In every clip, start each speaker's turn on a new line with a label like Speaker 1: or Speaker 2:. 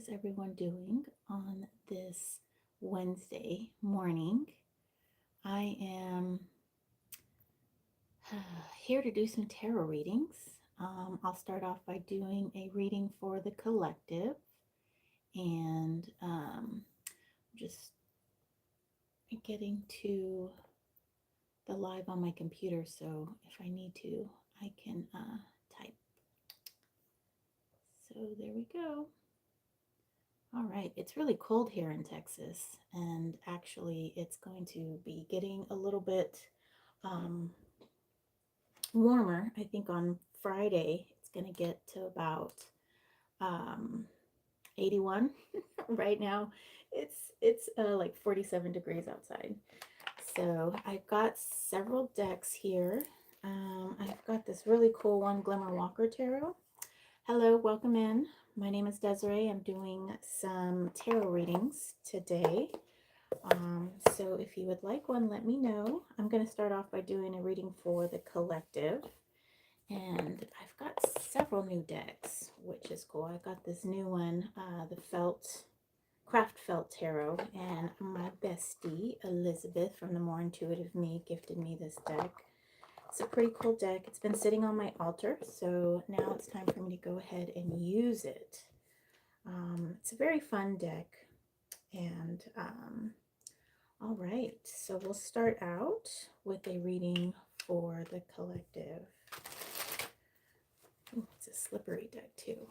Speaker 1: is everyone doing on this Wednesday morning? I am here to do some tarot readings. I'll start off by doing a reading for the collective and just getting to the live on my computer. So if I need to, I can type. So there we go. All right, it's really cold here in Texas, and actually, it's going to be getting a little bit um, warmer. I think on Friday it's going to get to about um, 81. Right now, it's like 47 degrees outside. So I've got several decks here. I've got this really cool one, Glimmer Walker Tarot. Hello, welcome in. My name is Desiree. I'm doing some tarot readings today. So if you would like one, let me know. I'm going to start off by doing a reading for the collective. And I've got several new decks, which is cool. I got this new one, the Craft Felt Tarot, and my bestie, Elizabeth from the More Intuitive Me, gifted me this deck. It's a pretty cool deck. It's been sitting on my altar, so now it's time for me to go ahead and use it. It's a very fun deck, and all right, so we'll start out with a reading for the collective. Ooh, it's a slippery deck too.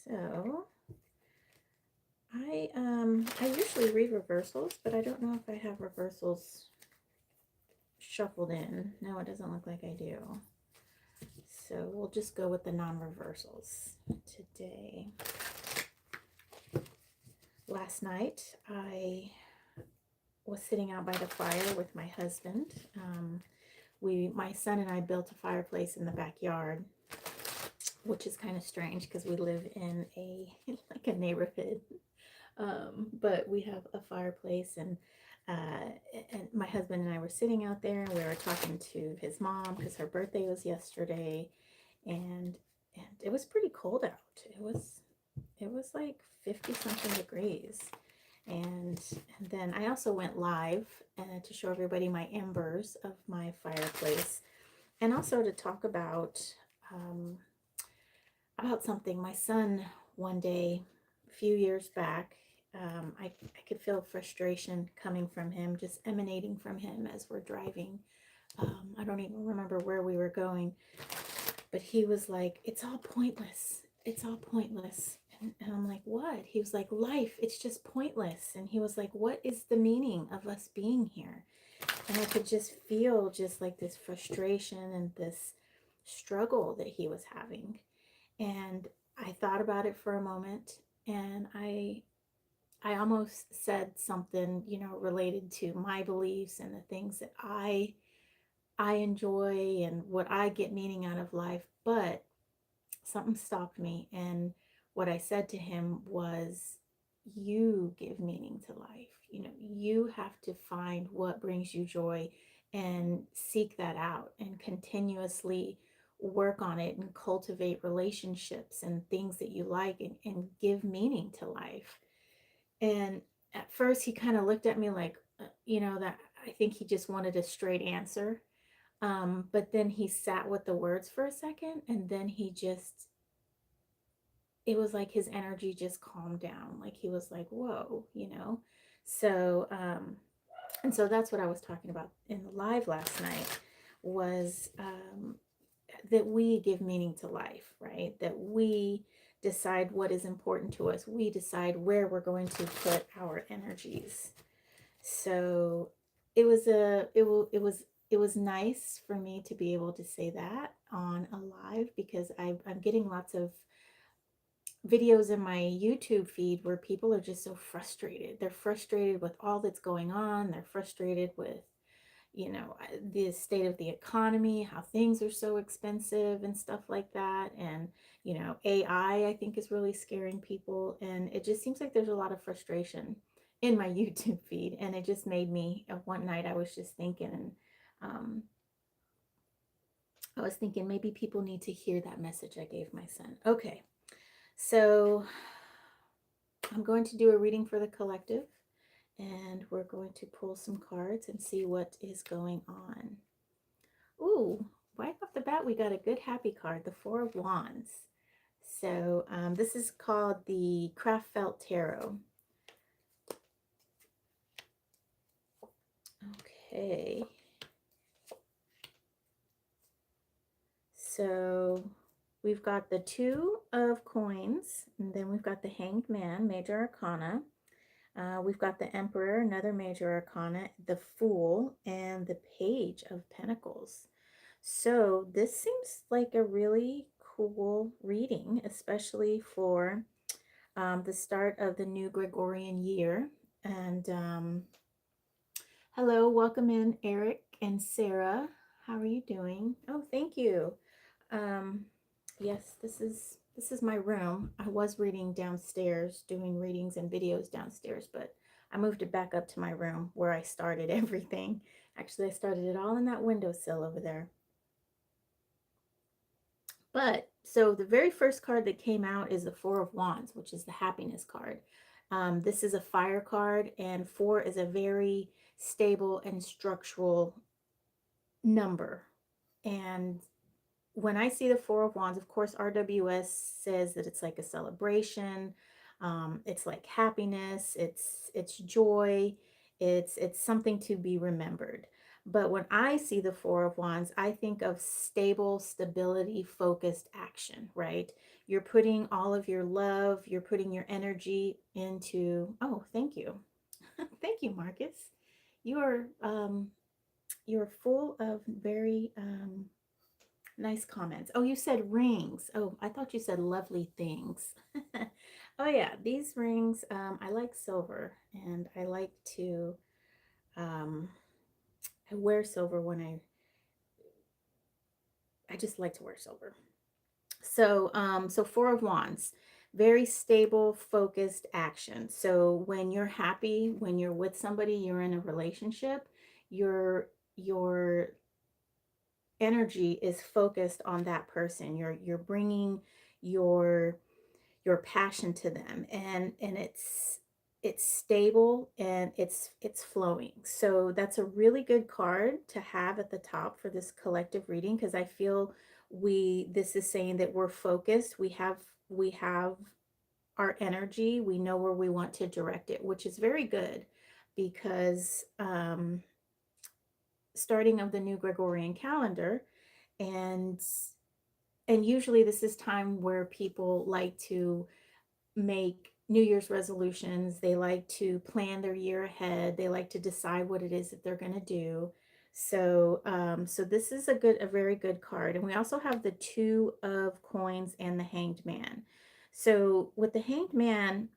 Speaker 1: So I usually read reversals, but I don't know if I have reversals shuffled in. No, it doesn't look like I do. So we'll just go with the non-reversals today. Last night I was sitting out by the fire with my husband. My son and I built a fireplace in the backyard, which is kind of strange because we live in like a neighborhood. But we have a fireplace, and my husband and I were sitting out there, and we were talking to his mom because her birthday was yesterday, and it was pretty cold out. It was like 50 something degrees. And then I also went live to show everybody my embers of my fireplace, and also to talk about something. My son, one day, a few years back, I could feel frustration coming from him, just emanating from him as we're driving. I don't even remember where we were going, but he was like, "It's all pointless. It's all pointless." And I'm like, "What?" He was like, "Life, it's just pointless." And he was like, "What is the meaning of us being here?" And I could just feel just like this frustration and this struggle that he was having. And I thought about it for a moment, and I almost said something, related to my beliefs and the things that I enjoy and what I get meaning out of life, but something stopped me, and what I said to him was, you give meaning to life. You have to find what brings you joy and seek that out and continuously work on it and cultivate relationships and things that you like, and give meaning to life. And at first he kind of looked at me like, that I think he just wanted a straight answer. But then he sat with the words for a second, and then it was like his energy just calmed down. Like he was like, whoa. And so that's what I was talking about in the live last night, was that we give meaning to life, right? That we decide what is important to us. We decide where we're going to put our energies. So it was nice for me to be able to say that on a live, because I'm getting lots of videos in my YouTube feed where people are just so frustrated. They're frustrated with all that's going on. They're frustrated with, the state of the economy, how things are so expensive and stuff like that. And, AI, I think, is really scaring people. And it just seems like there's a lot of frustration in my YouTube feed. And it just made me, one night I was just thinking, and I was thinking maybe people need to hear that message I gave my son. Okay, so I'm going to do a reading for the collective, and we're going to pull some cards and see what is going on. Ooh, right off the bat, we got a good happy card, the Four of Wands. So this is called the Craft Felt Tarot. Okay. So we've got the Two of Coins, and then we've got the Hanged Man, Major Arcana. We've got the Emperor, another Major Arcana, the Fool, and the Page of Pentacles. So this seems like a really cool reading, especially for the start of the new Gregorian year. And hello, welcome in Eric and Sarah. How are you doing? Oh, thank you. Um, yes, this is my room. I was reading downstairs, doing readings and videos downstairs, but I moved it back up to my room where I started everything. Actually, I started it all in that windowsill over there. But so the very first card that came out is the Four of Wands, which is the happiness card. This is a fire card, and four is a very stable and structural number. And when I see the Four of Wands, of course, RWS says that it's like a celebration. It's like happiness. It's joy. It's something to be remembered. But when I see the Four of Wands, I think of stable, stability, focused action, right? You're putting all of your love, you're putting your energy into, oh, thank you. Thank you, Marcus. You are you're full of very nice comments. Oh, you said rings. Oh, I thought you said lovely things. Oh yeah, these rings, I like silver, and I like to I wear silver when I just like to wear silver. So so Four of Wands, very stable, focused action. So when you're happy, when you're with somebody, you're in a relationship, your energy is focused on that person. You're bringing your your passion to them, and it's stable, and it's flowing. So that's a really good card to have at the top for this collective reading, because I feel this is saying that we're focused, we have our energy, we know where we want to direct it, which is very good, because starting of the new Gregorian calendar, and usually this is time where people like to make New Year's resolutions. They like to plan their year ahead. They like to decide what it is that they're going to do. So, so this is a very good card. And we also have the Two of Coins and the Hanged Man. So with the Hanged Man,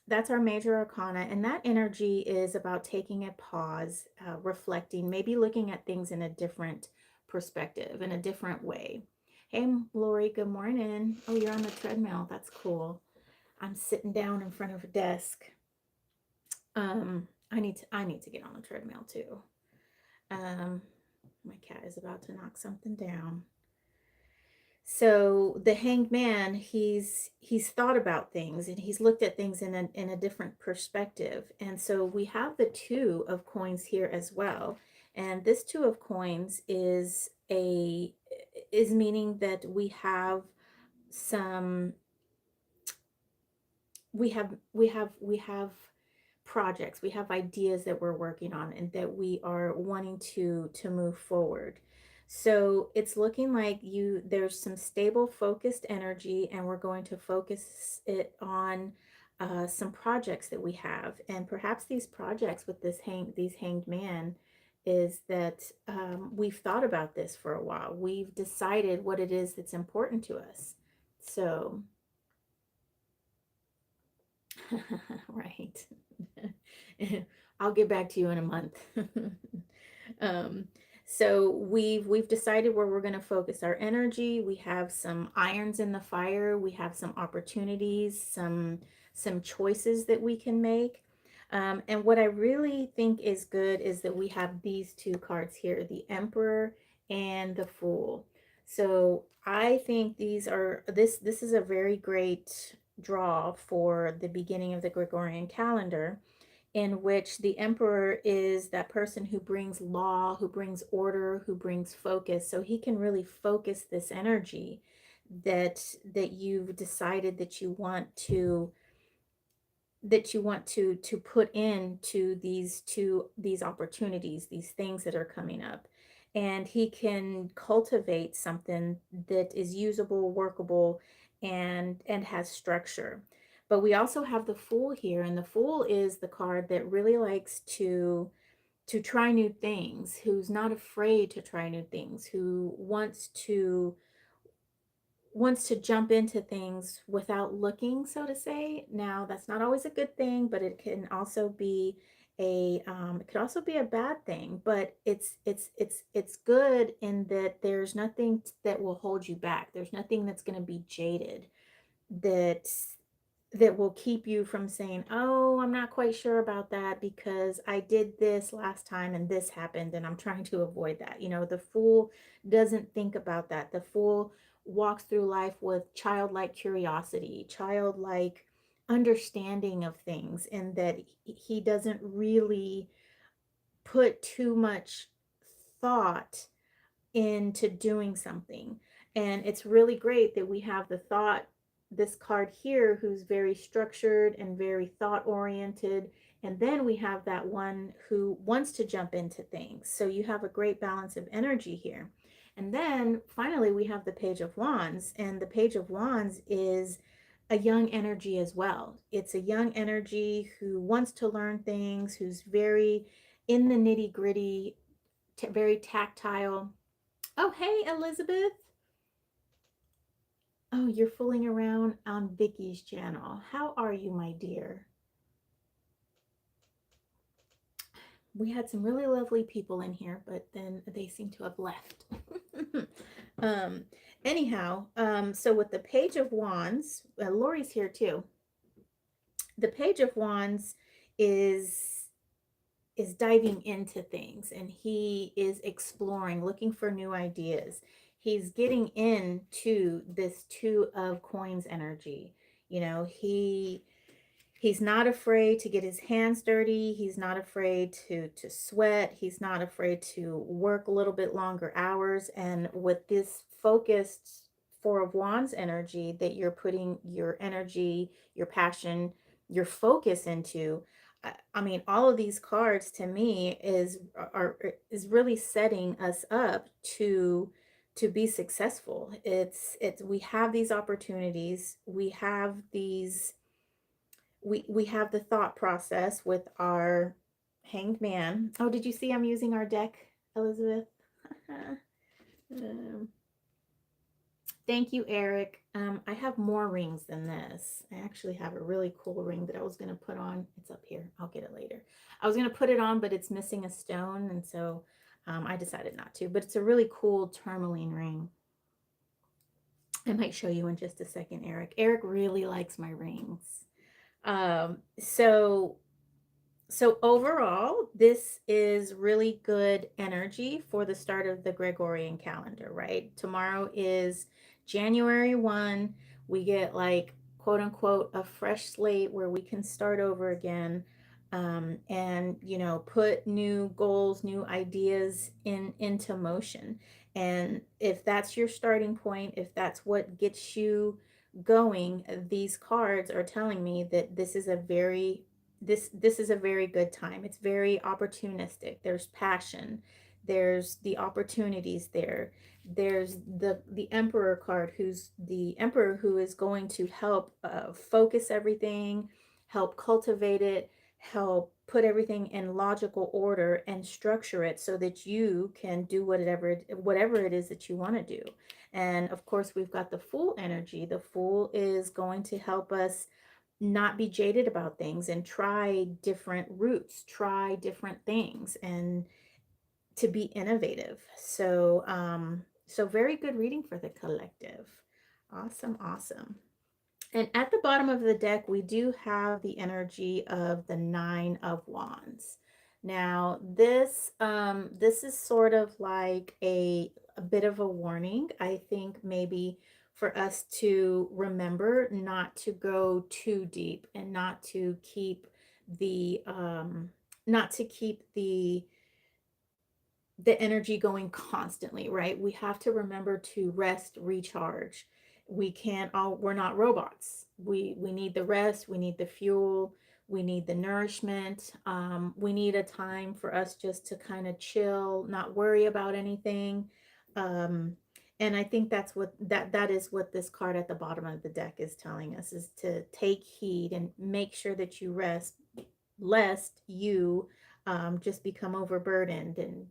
Speaker 1: that's our major arcana, and that energy is about taking a pause, reflecting, maybe looking at things in a different perspective, in a different way. Hey, Lori, good morning. Oh, you're on the treadmill. That's cool. I'm sitting down in front of a desk. I need to get on the treadmill too. My cat is about to knock something down. So the Hanged Man, he's thought about things, and he's looked at things in a different perspective. And so we have the Two of Coins here as well. And this Two of Coins is meaning that some we have projects, we have ideas that we're working on, and that we are wanting to move forward. So it's looking like there's some stable, focused energy, and we're going to focus it on some projects that we have. And perhaps these projects with these Hanged Man is that we've thought about this for a while. We've decided what it is that's important to us. So right. I'll get back to you in a month. um, so we've decided where we're going to focus our energy. We have some irons in the fire. We have some opportunities, some choices that we can make. And what I really think is good is that we have these two cards here, the Emperor and the Fool. So I think this is a very great draw for the beginning of the Gregorian calendar, in which the emperor is that person who brings law, who brings order, who brings focus. So he can really focus this energy that you've decided that you want to put into these opportunities, these things that are coming up. And he can cultivate something that is usable, workable, and has structure. But we also have the Fool here, and the Fool is the card that really likes to try new things, who's not afraid to try new things, who wants to jump into things without looking, so to say. Now, that's not always a good thing, but it could also be a bad thing. But it's good in that there's nothing that will hold you back. There's nothing that's going to be jaded that will keep you from saying, "Oh, I'm not quite sure about that because I did this last time and this happened and I'm trying to avoid that." The Fool doesn't think about that. The Fool walks through life with childlike curiosity, childlike understanding of things, and that he doesn't really put too much thought into doing something. And it's really great that we have this card here, who's very structured and very thought oriented. And then we have that one who wants to jump into things. So you have a great balance of energy here. And then finally, we have the Page of Wands. And the Page of Wands is a young energy as well. It's a young energy who wants to learn things, who's very in the nitty gritty, very tactile. Oh, hey, Elizabeth. Oh, you're fooling around on Vicky's channel. How are you, my dear? We had some really lovely people in here, but then they seem to have left. um, anyhow, so with the Page of Wands, Lori's here too. The Page of Wands is is diving into things, and he is exploring, looking for new ideas. He's getting into this Two of Coins energy. He's not afraid to get his hands dirty. He's not afraid to sweat. He's not afraid to work a little bit longer hours. And with this focused Four of Wands energy that you're putting your energy, your passion, your focus into, I mean, all of these cards to me is really setting us up to be successful. It's we have these opportunities. We have the thought process with our Hanged Man. Oh, did you see I'm using our deck, Elizabeth? um, Thank you, Eric. I have more rings than this. I actually have a really cool ring that I was going to put on. It's up here. I'll get it later. I was going to put it on, but it's missing a stone, and so I decided not to. But it's a really cool tourmaline ring. I might show you in just a second, Eric. Eric really likes my rings. Um, so so overall, this is really good energy for the start of the Gregorian calendar, right? Tomorrow is January 1. We get, like, quote unquote a fresh slate where we can start over again, and put new goals, new ideas into motion. And if that's your starting point, if that's what gets you going, these cards are telling me that this is a very good time. It's very opportunistic. There's passion. There's the opportunities there. There's the Emperor card, who's the Emperor, who is going to help focus everything, help cultivate it, help put everything in logical order and structure it so that you can do whatever it is that you want to do. And of course, we've got the Fool energy. The Fool is going to help us not be jaded about things and try different routes, try different things, and to be innovative. So very good reading for the collective. Awesome, awesome. And at the bottom of the deck, we do have the energy of the Nine of Wands. Now, this is sort of like a bit of a warning. I think maybe for us to remember not to go too deep and the not to keep the energy going constantly, right? We have to remember to rest, recharge. We can't all we're not robots. We need the rest, we need the fuel, we need the nourishment. We need a time for us just to kind of chill, not worry about anything. Um, and I think that is what this card at the bottom of the deck is telling us, is to take heed and make sure that you rest, lest you just become overburdened and,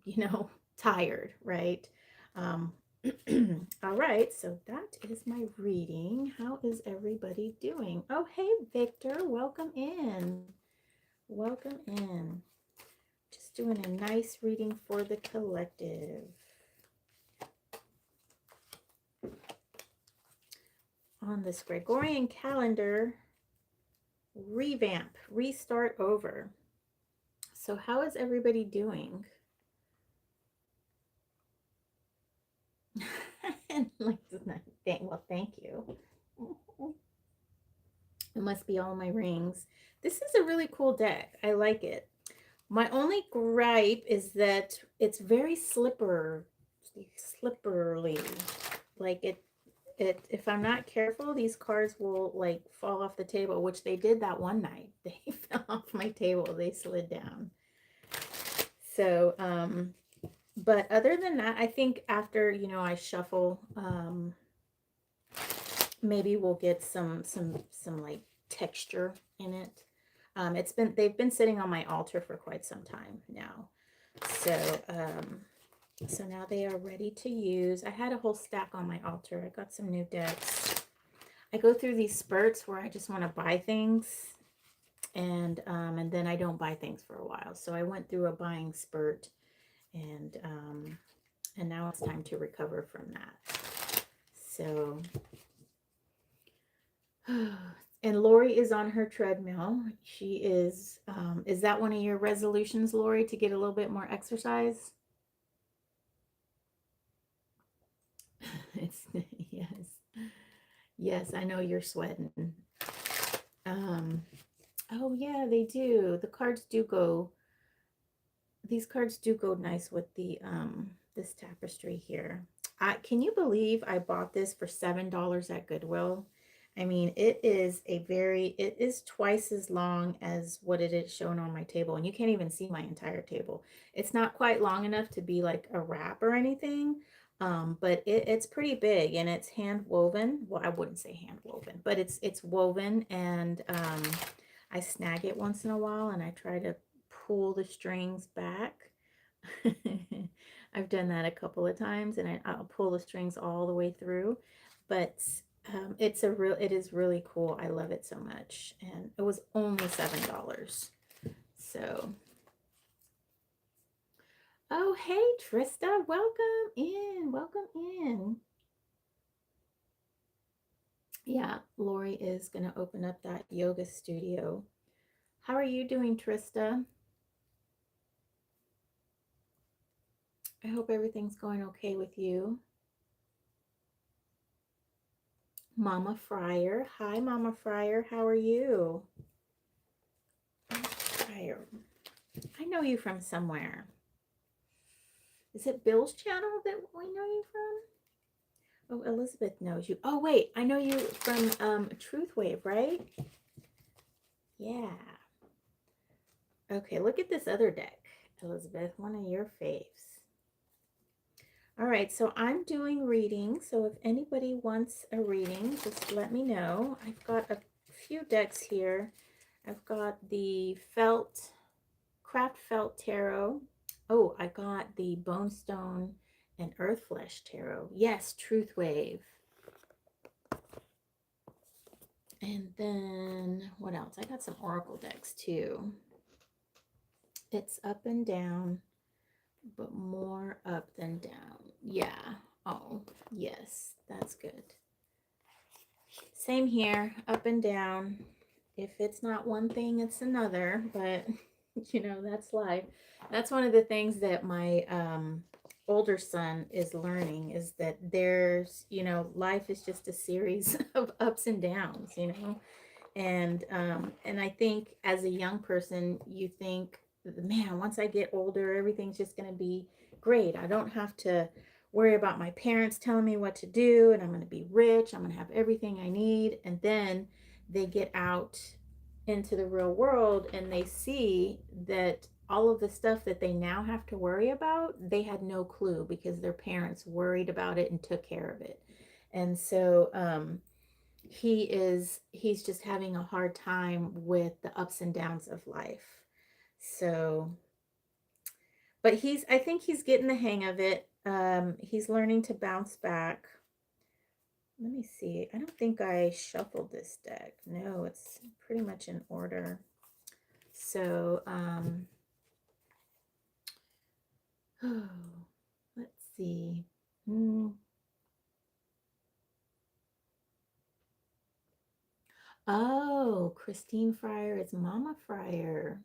Speaker 1: tired, right? Um, all right, so that is my reading. How is everybody doing? Oh, hey, Victor, welcome in. Welcome in. Just doing a nice reading for the collective. On this Gregorian calendar, revamp, restart over. So how is everybody doing? Like, well, thank you. It must be all my rings. This is a really cool deck. I like it. My only gripe is that it's very slippery. Like if I'm not careful, these cards will like fall off the table, which they did that one night. They fell off my table. They slid down. So, but other than that, I think after, I shuffle, maybe we'll get some like texture in it. They've been sitting on my altar for quite some time now. So, so now they are ready to use. I had a whole stack on my altar. I got some new decks. I go through these spurts where I just want to buy things, and then I don't buy things for a while. So I went through a buying spurt, and now it's time to recover from that. So, and Lori is on her treadmill. She is that one of your resolutions, Lori, to get a little bit more exercise? It's yes. Yes, I know you're sweating. Oh yeah, they do. The cards do go, these cards do go nice with the this tapestry here. Can you believe I bought this for $7 at Goodwill? I mean, it is twice as long as what it is shown on my table, and you can't even see my entire table. It's not quite long enough to be like a wrap or anything, but it's pretty big, and it's hand woven. Well, I wouldn't say hand woven, but it's woven, and I snag it once in a while, and I try to pull the strings back. I've done that a couple of times, and I'll pull the strings all the way through. But it is really cool. I love it so much, and it was only $7. So, oh hey Trista, welcome in, welcome in. Yeah, Lori is gonna open up that yoga studio. How are you doing, Trista? I hope everything's going okay with you. Mama Fryer. Hi, Mama Fryer. How are you? Fryer. I know you from somewhere. Is it Bill's channel that we know you from? Oh, Elizabeth knows you. Oh, wait. I know you from Truth Wave, right? Yeah. Okay, look at this other deck, Elizabeth. One of your faves. All right, so I'm doing readings. So if anybody wants a reading, just let me know. I've got a few decks here. I've got the Craft Felt Tarot. Oh, I got the Bonestone and Earth Flesh Tarot. Yes, Truth Wave. And then what else? I got some Oracle decks too. It's up and down, but more up than down. Yeah. Oh, yes, that's good. Same here, up and down. If it's not one thing, it's another, but You know, that's life. That's one of the things that my older son is learning, is that there's, you know, life is just a series of ups and downs, you know. And I think as a young person, you think, man, once I get older, everything's just going to be great. I don't have to worry about my parents telling me what to do, and I'm going to be rich. I'm going to have everything I need. And then they get out into the real world and they see that all of the stuff that they now have to worry about, they had no clue because their parents worried about it and took care of it. And so, he's just having a hard time with the ups and downs of life. So, but I think he's getting the hang of it. He's learning to bounce back. Let me see. I don't think I shuffled this deck. No, it's pretty much in order. So, oh, let's see. Hmm. Oh, Christine Fryer is Mama Fryer.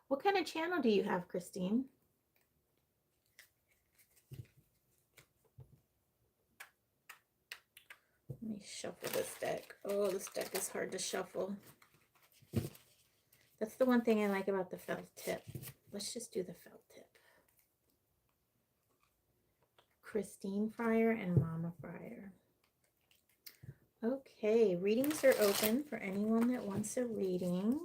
Speaker 1: What kind of channel do you have, Christine? Let me shuffle this deck. Oh, this deck is hard to shuffle. That's the one thing I like about the felt tip. Let's just do the felt tip. Christine Fryer and Mama Fryer. Okay, readings are open for anyone that wants a reading.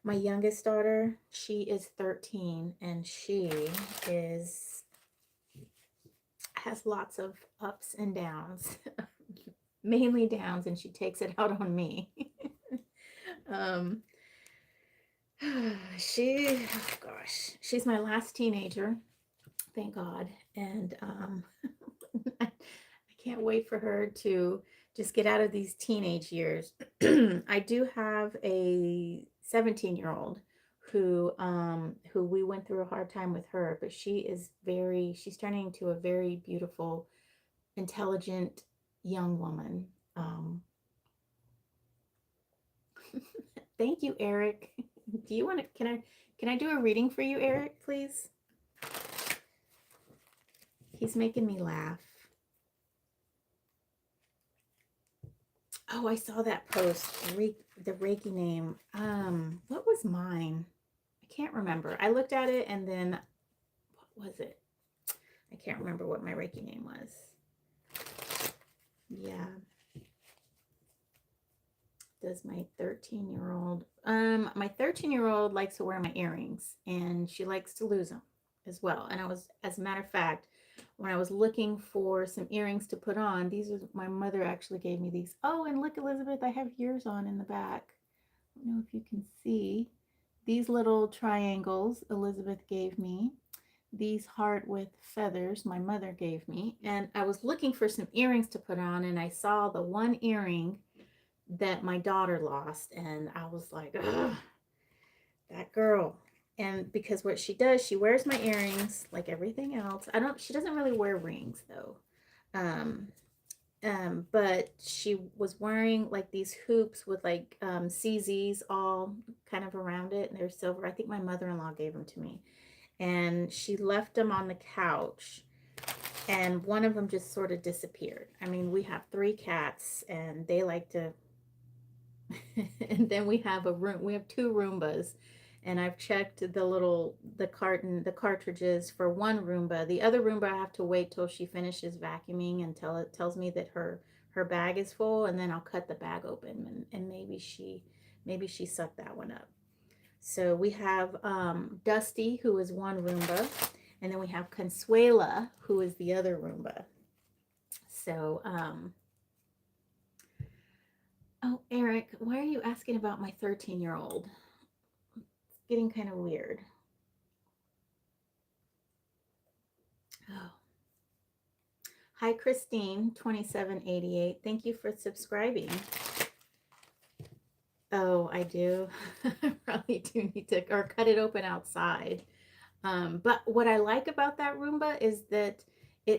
Speaker 1: My youngest daughter, she is 13, and she has lots of ups and downs, mainly downs, and she takes it out on me. um, oh gosh, she's my last teenager, thank God, and I can't wait for her to just get out of these teenage years. I do have a 17-year-old who we went through a hard time with her, but she's turning into a very beautiful, intelligent young woman. Thank you, Eric. Do you want to, can I do a reading for you, Eric, please? He's making me laugh. Oh, I saw that post. The Reiki name. What was mine? I can't remember. I looked at it and then what was it? I can't remember what my Reiki name was. Yeah. Does my 13-year-old my 13-year-old likes to wear my earrings, and she likes to lose them as well. And as a matter of fact, when I was looking for some earrings to put on, these are, my mother actually gave me these. Oh, and look, Elizabeth, I have yours on in the back. I don't know if you can see these little triangles Elizabeth gave me. These heart with feathers my mother gave me. And I was looking for some earrings to put on, and I saw the one earring that my daughter lost, and I was like, ugh, that girl. And because what she does, she wears my earrings like everything else. She doesn't really wear rings though. Um, but she was wearing like these hoops with like CZs all kind of around it, and they're silver. I think my mother-in-law gave them to me. And she left them on the couch, and one of them just sort of disappeared. I mean, we have 3 cats, and they like to and then we have 2 Roombas, and I've checked the cartridges for one Roomba. The other Roomba I have to wait till she finishes vacuuming until it tells me that her bag is full, and then I'll cut the bag open, and maybe she sucked that one up. So we have Dusty, who is one Roomba, and then we have Consuela, who is the other Roomba. So oh, Eric, why are you asking about my 13-year-old? It's getting kind of weird. Oh. Hi, Christine, 2788. Thank you for subscribing. Oh, I do. I probably do need to, or cut it open outside. But what I like about that Roomba is that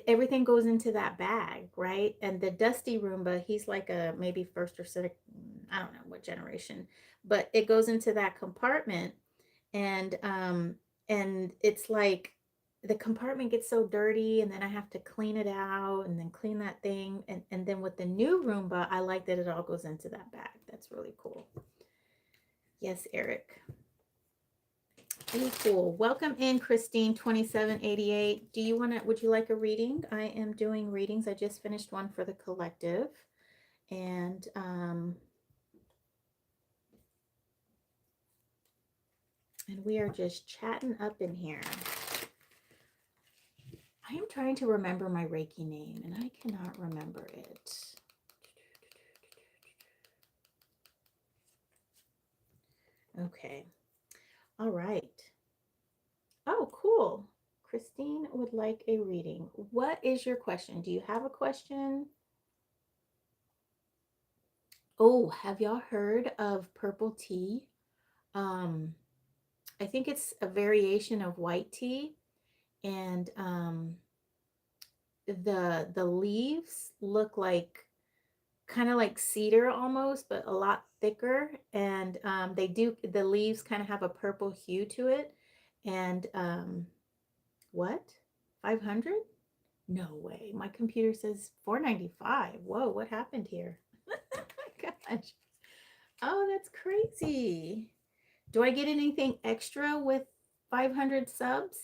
Speaker 1: everything goes into that bag, right? And the dusty Roomba, he's like a maybe first or second, I don't know what generation, but it goes into that compartment, and it's like the compartment gets so dirty, and then I have to clean it out and then clean that thing, and then with the new Roomba, I like that it all goes into that bag. That's really cool. Yes, Eric. Really cool. Welcome in, Christine 2788. Would you like a reading? I am doing readings. I just finished one for the collective. And we are just chatting up in here. I am trying to remember my Reiki name, and I cannot remember it. Okay. All right. Oh, cool. Christine would like a reading. What is your question? Do you have a question? Oh, have y'all heard of purple tea? I think it's a variation of white tea, and the leaves look like kind of like cedar almost, but a lot thicker, and the leaves kind of have a purple hue to it. And what? 500? No way. My computer says 495. Whoa, what happened here? Gosh. Oh, that's crazy. Do I get anything extra with 500 subs?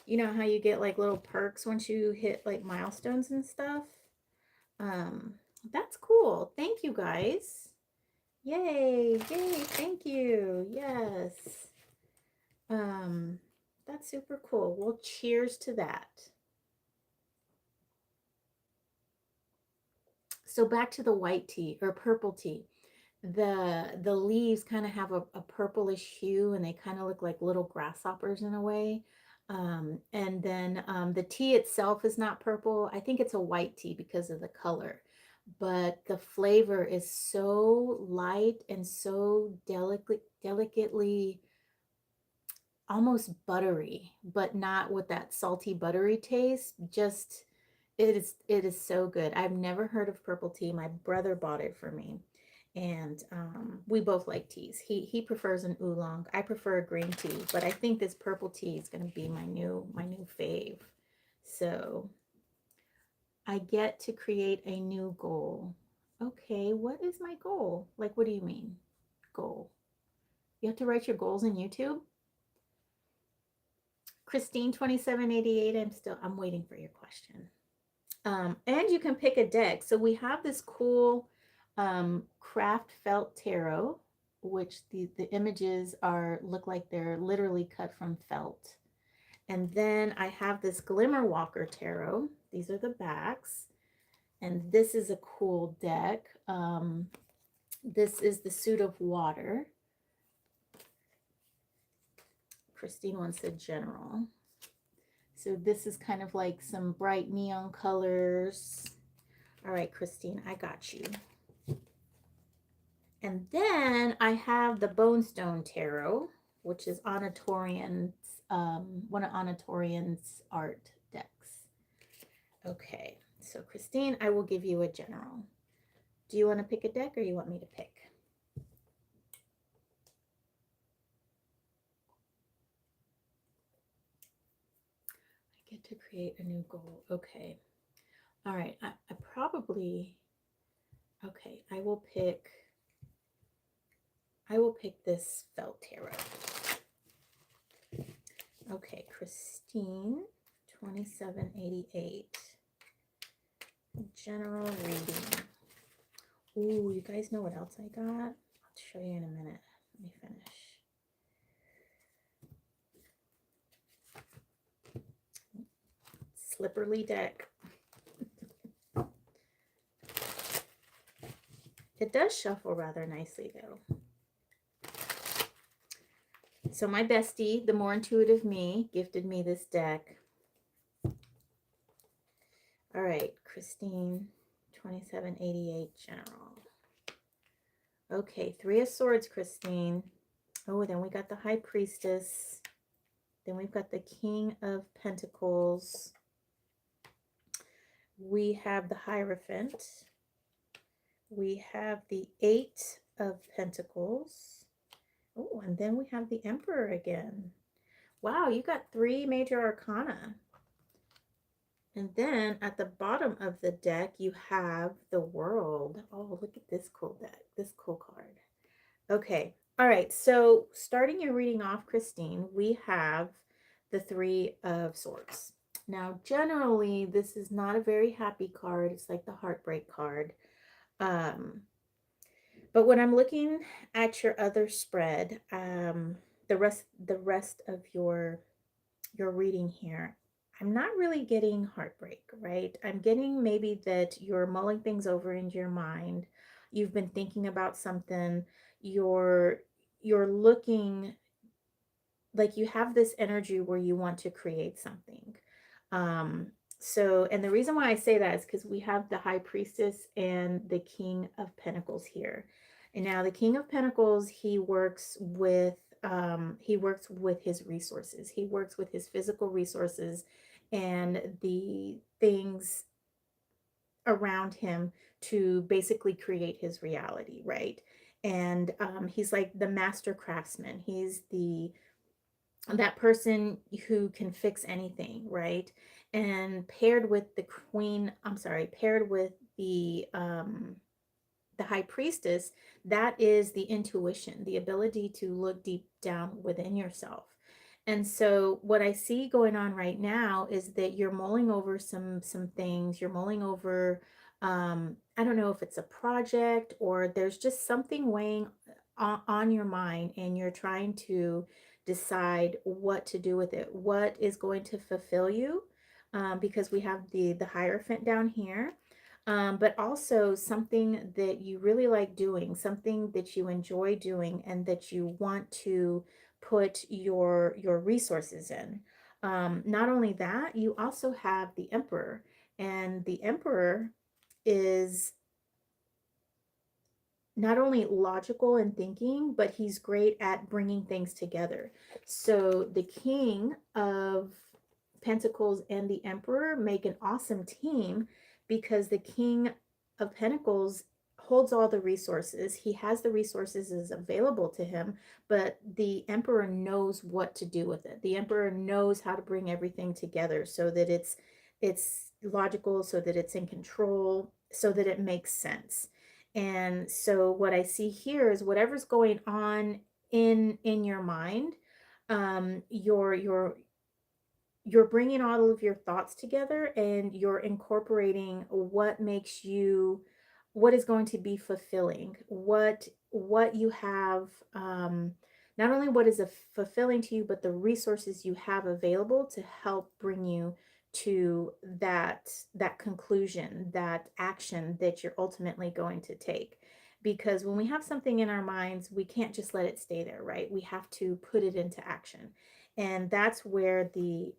Speaker 1: You know how you get like little perks once you hit like milestones and stuff? Um, that's cool. Thank you guys. Yay, yay, thank you. Yes. Um, that's super cool. Well, cheers to that. So back to the white tea or purple tea. The leaves kind of have a purplish hue, and they kind of look like little grasshoppers in a way. And then the tea itself is not purple. I think it's a white tea because of the color, but the flavor is so light and so delicately almost buttery, but not with that salty buttery taste. Just it is so good. I've never heard of purple tea. My brother bought it for me, and we both like teas. He prefers an oolong. I prefer a green tea, but I think this purple tea is going to be my new fave. So I get to create a new goal. Okay, what is my goal? Like, what do you mean, goal? You have to write your goals in YouTube? Christine 2788, I'm waiting for your question. And you can pick a deck. So we have this cool craft felt tarot, which the images look like they're literally cut from felt. And then I have this Glimmer Walker tarot. These are the backs. And this is a cool deck. This is the Suit of Water. Christine wants a general. So this is kind of like some bright neon colors. All right, Christine, I got you. And then I have the Bonestone Tarot, which is Anatorian's, one of Anatorian's art decks. Okay, so Christine, I will give you a general. Do you want to pick a deck, or you want me to pick? I get to create a new goal. Okay. All right. I probably, okay, I will pick this felt tarot. Okay, Christine 2788. General reading. Ooh, you guys know what else I got? I'll show you in a minute. Let me finish. Slippery deck. It does shuffle rather nicely though. So my bestie, the more intuitive me, gifted me this deck. All right, Christine 2788 general. Okay, 3 of Swords, Christine. Oh, then we got the High Priestess. Then we've got the King of Pentacles. We have the Hierophant. We have the Eight of Pentacles. Oh, and then we have the Emperor again. Wow, you got 3 major arcana. And then at the bottom of the deck, you have the World. Oh, look at this cool deck, this cool card. Okay, all right, so starting your reading off, Christine, we have the 3 of Swords. Now, generally, this is not a very happy card. It's like the heartbreak card. But when I'm looking at your other spread, the rest of your reading here, I'm not really getting heartbreak, right? I'm getting maybe that you're mulling things over in your mind. You've been thinking about something. You're looking like you have this energy where you want to create something. Um, so, and the reason why I say that is because we have the High Priestess and the King of Pentacles here. And now the King of Pentacles, he works with his resources. He works with his physical resources and the things around him to basically create his reality, right? And he's like the master craftsman. He's the that person who can fix anything, right? And paired with the queen, I'm sorry, paired with the high priestess, that is the intuition, the ability to look deep down within yourself. And so what I see going on right now is that you're mulling over some things. You're mulling over I don't know if it's a project or there's just something weighing on your mind and you're trying to decide what to do with it, what is going to fulfill you, because we have the Hierophant down here, but also something that you really like doing, something that you enjoy doing, and that you want to put your resources in. Not only that, you also have the Emperor, and the Emperor is not only logical in thinking, but he's great at bringing things together. So the King of Pentacles and the Emperor make an awesome team because the King of Pentacles holds all the resources. He has the resources is available to him, but the Emperor knows what to do with it. The Emperor knows how to bring everything together so that it's logical, so that it's in control, so that it makes sense. And so what I see here is whatever's going on in your mind, you're bringing all of your thoughts together and you're incorporating what is going to be fulfilling, what you have, not only what is fulfilling to you, but the resources you have available to help bring you to that conclusion, that action that you're ultimately going to take. Because when we have something in our minds, we can't just let it stay there, right? We have to put it into action. And that's where the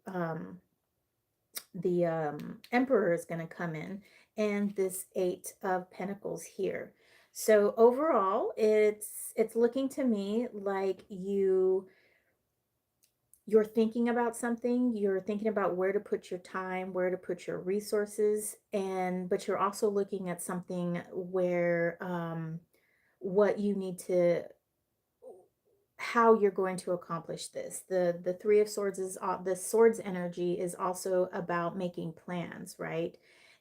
Speaker 1: Emperor is going to come in, and this Eight of Pentacles here. So overall, it's looking to me like you're thinking about something, you're thinking about where to put your time, where to put your resources, and but you're also looking at something where what you need to how you're going to accomplish this. The 3 of Swords is the swords energy is also about making plans, right?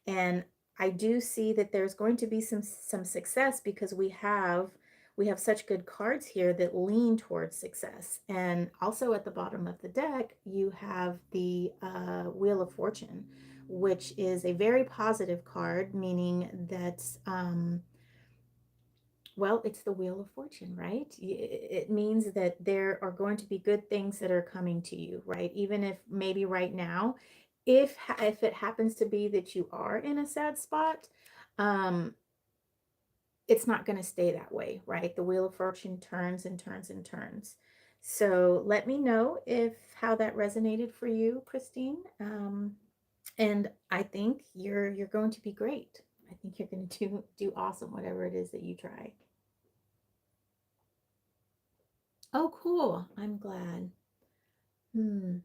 Speaker 1: And I do see that there's going to be some success because we have such good cards here that lean towards success. And also at the bottom of the deck, you have the Wheel of Fortune, which is a very positive card, meaning that well, it's the Wheel of Fortune, right? It means that there are going to be good things that are coming to you, right? Even if maybe right now, if it happens to be that you are in a sad spot, um, it's not going to stay that way, right? The Wheel of Fortune turns and turns and turns. So let me know if how that resonated for you, Christine. And I think you're going to be great. I think you're going to do awesome, whatever it is that you try. Oh, cool. I'm glad. Hmm.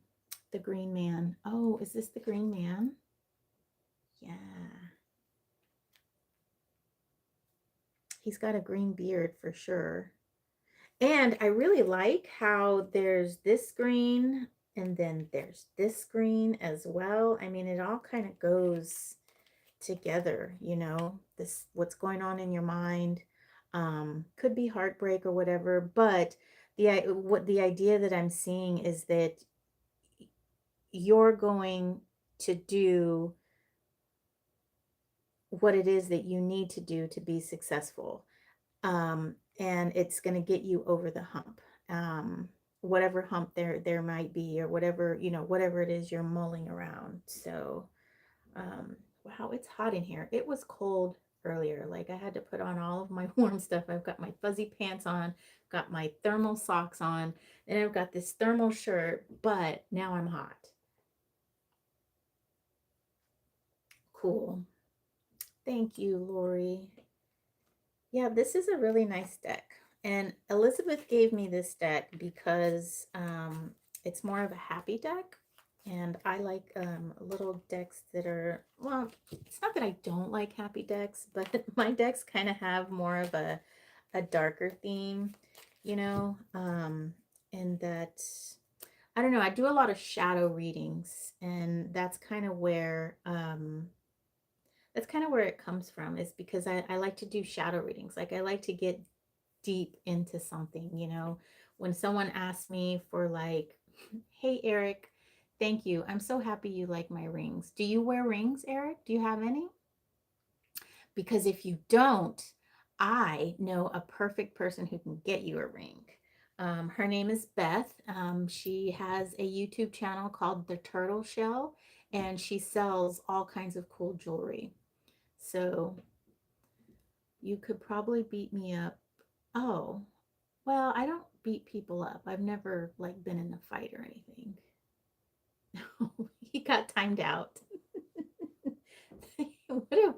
Speaker 1: The Green Man. Oh, is this the Green Man? Yeah. He's got a green beard for sure. And I really like how there's this green and then there's this green as well. I mean, it all kind of goes together, this what's going on in your mind. Could be heartbreak or whatever, but the idea that I'm seeing is that you're going to do what it is that you need to do to be successful. And it's going to get you over the hump. Whatever hump there might be, or whatever, whatever it is you're mulling around. So, wow, it's hot in here. It was cold earlier. Like I had to put on all of my warm stuff. I've got my fuzzy pants on, got my thermal socks on, and I've got this thermal shirt, but now I'm hot. Cool. Thank you, Lori. Yeah, this is a really nice deck. And Elizabeth gave me this deck because it's more of a happy deck. And I like little decks that are, well, it's not that I don't like happy decks, but my decks kind of have more of a darker theme, and that, I don't know, I do a lot of shadow readings, and that's kind of where it comes from, is because I like to do shadow readings. Like I like to get deep into something, when someone asks me for like, hey, Eric, thank you. I'm so happy you like my rings. Do you wear rings, Eric? Do you have any? Because if you don't, I know a perfect person who can get you a ring. Her name is Beth. She has a YouTube channel called The Turtle Shell, and she sells all kinds of cool jewelry. So you could probably beat me up. Oh, well, I don't beat people up. I've never like been in a fight or anything. He got timed out. what a,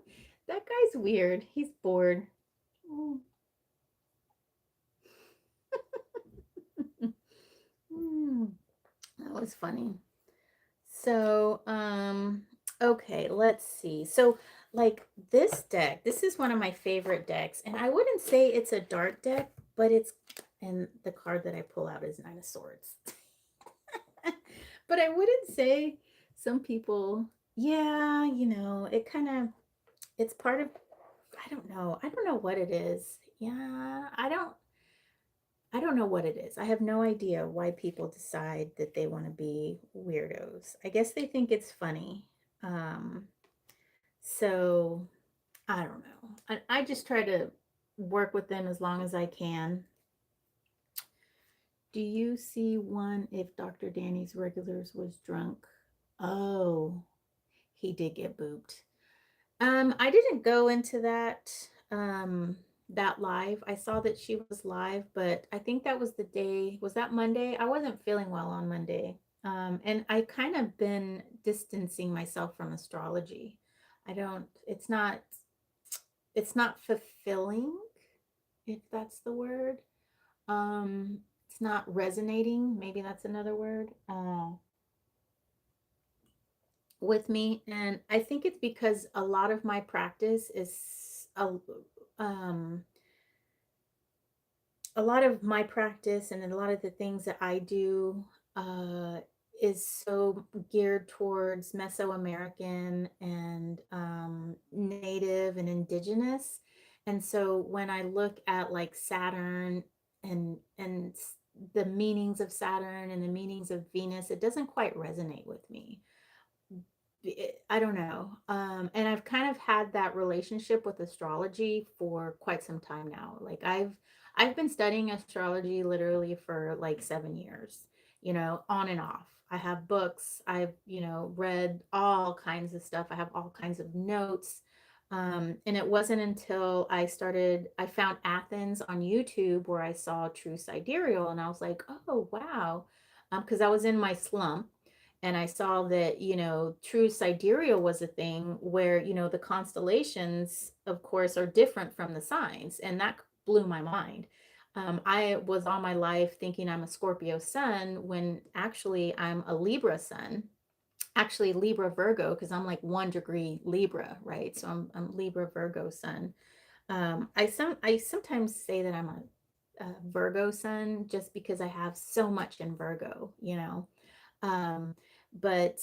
Speaker 1: that guy's weird. He's bored. Oh. Hmm, that was funny. So, okay, let's see. So, like this deck, this is one of my favorite decks, and I wouldn't say it's a dark deck, but and the card that I pull out is Nine of Swords. But I wouldn't say, some people, yeah, it's part of, I don't know. I don't know what it is. Yeah, I don't know what it is. I have no idea why people decide that they want to be weirdos. I guess they think it's funny. Um, so I don't know. I just try to work with them as long as I can. Do you see one if Dr. Danny's regulars was drunk? Oh, he did get booped. I didn't go into that live. I saw that she was live, but I think that was the day. Was that Monday? I wasn't feeling well on Monday. And I kind of been distancing myself from astrology. I don't, it's not fulfilling, if that's the word. It's not resonating. Maybe that's another word. With me, and I think it's because a lot of my practice is um a lot of my practice and a lot of the things that I do uh is so geared towards Mesoamerican and native and indigenous. And so when I look at like Saturn and the meanings of Saturn and the meanings of Venus, it doesn't quite resonate with me. I don't know. And I've kind of had that relationship with astrology for quite some time now. Like I've been studying astrology literally for like 7 years, on and off. I have books. I've, read all kinds of stuff. I have all kinds of notes. And it wasn't until I found Athens on YouTube where I saw True Sidereal, and I was like, oh, wow. Because I was in my slump, and I saw that, true sidereal was a thing where, the constellations, of course, are different from the signs. And that blew my mind. I was all my life thinking I'm a Scorpio sun when actually I'm a Libra sun, actually Libra Virgo, because I'm like 1 degree Libra, right? So I'm Libra Virgo sun. I sometimes say that I'm a Virgo sun just because I have so much in Virgo, you know. Um, but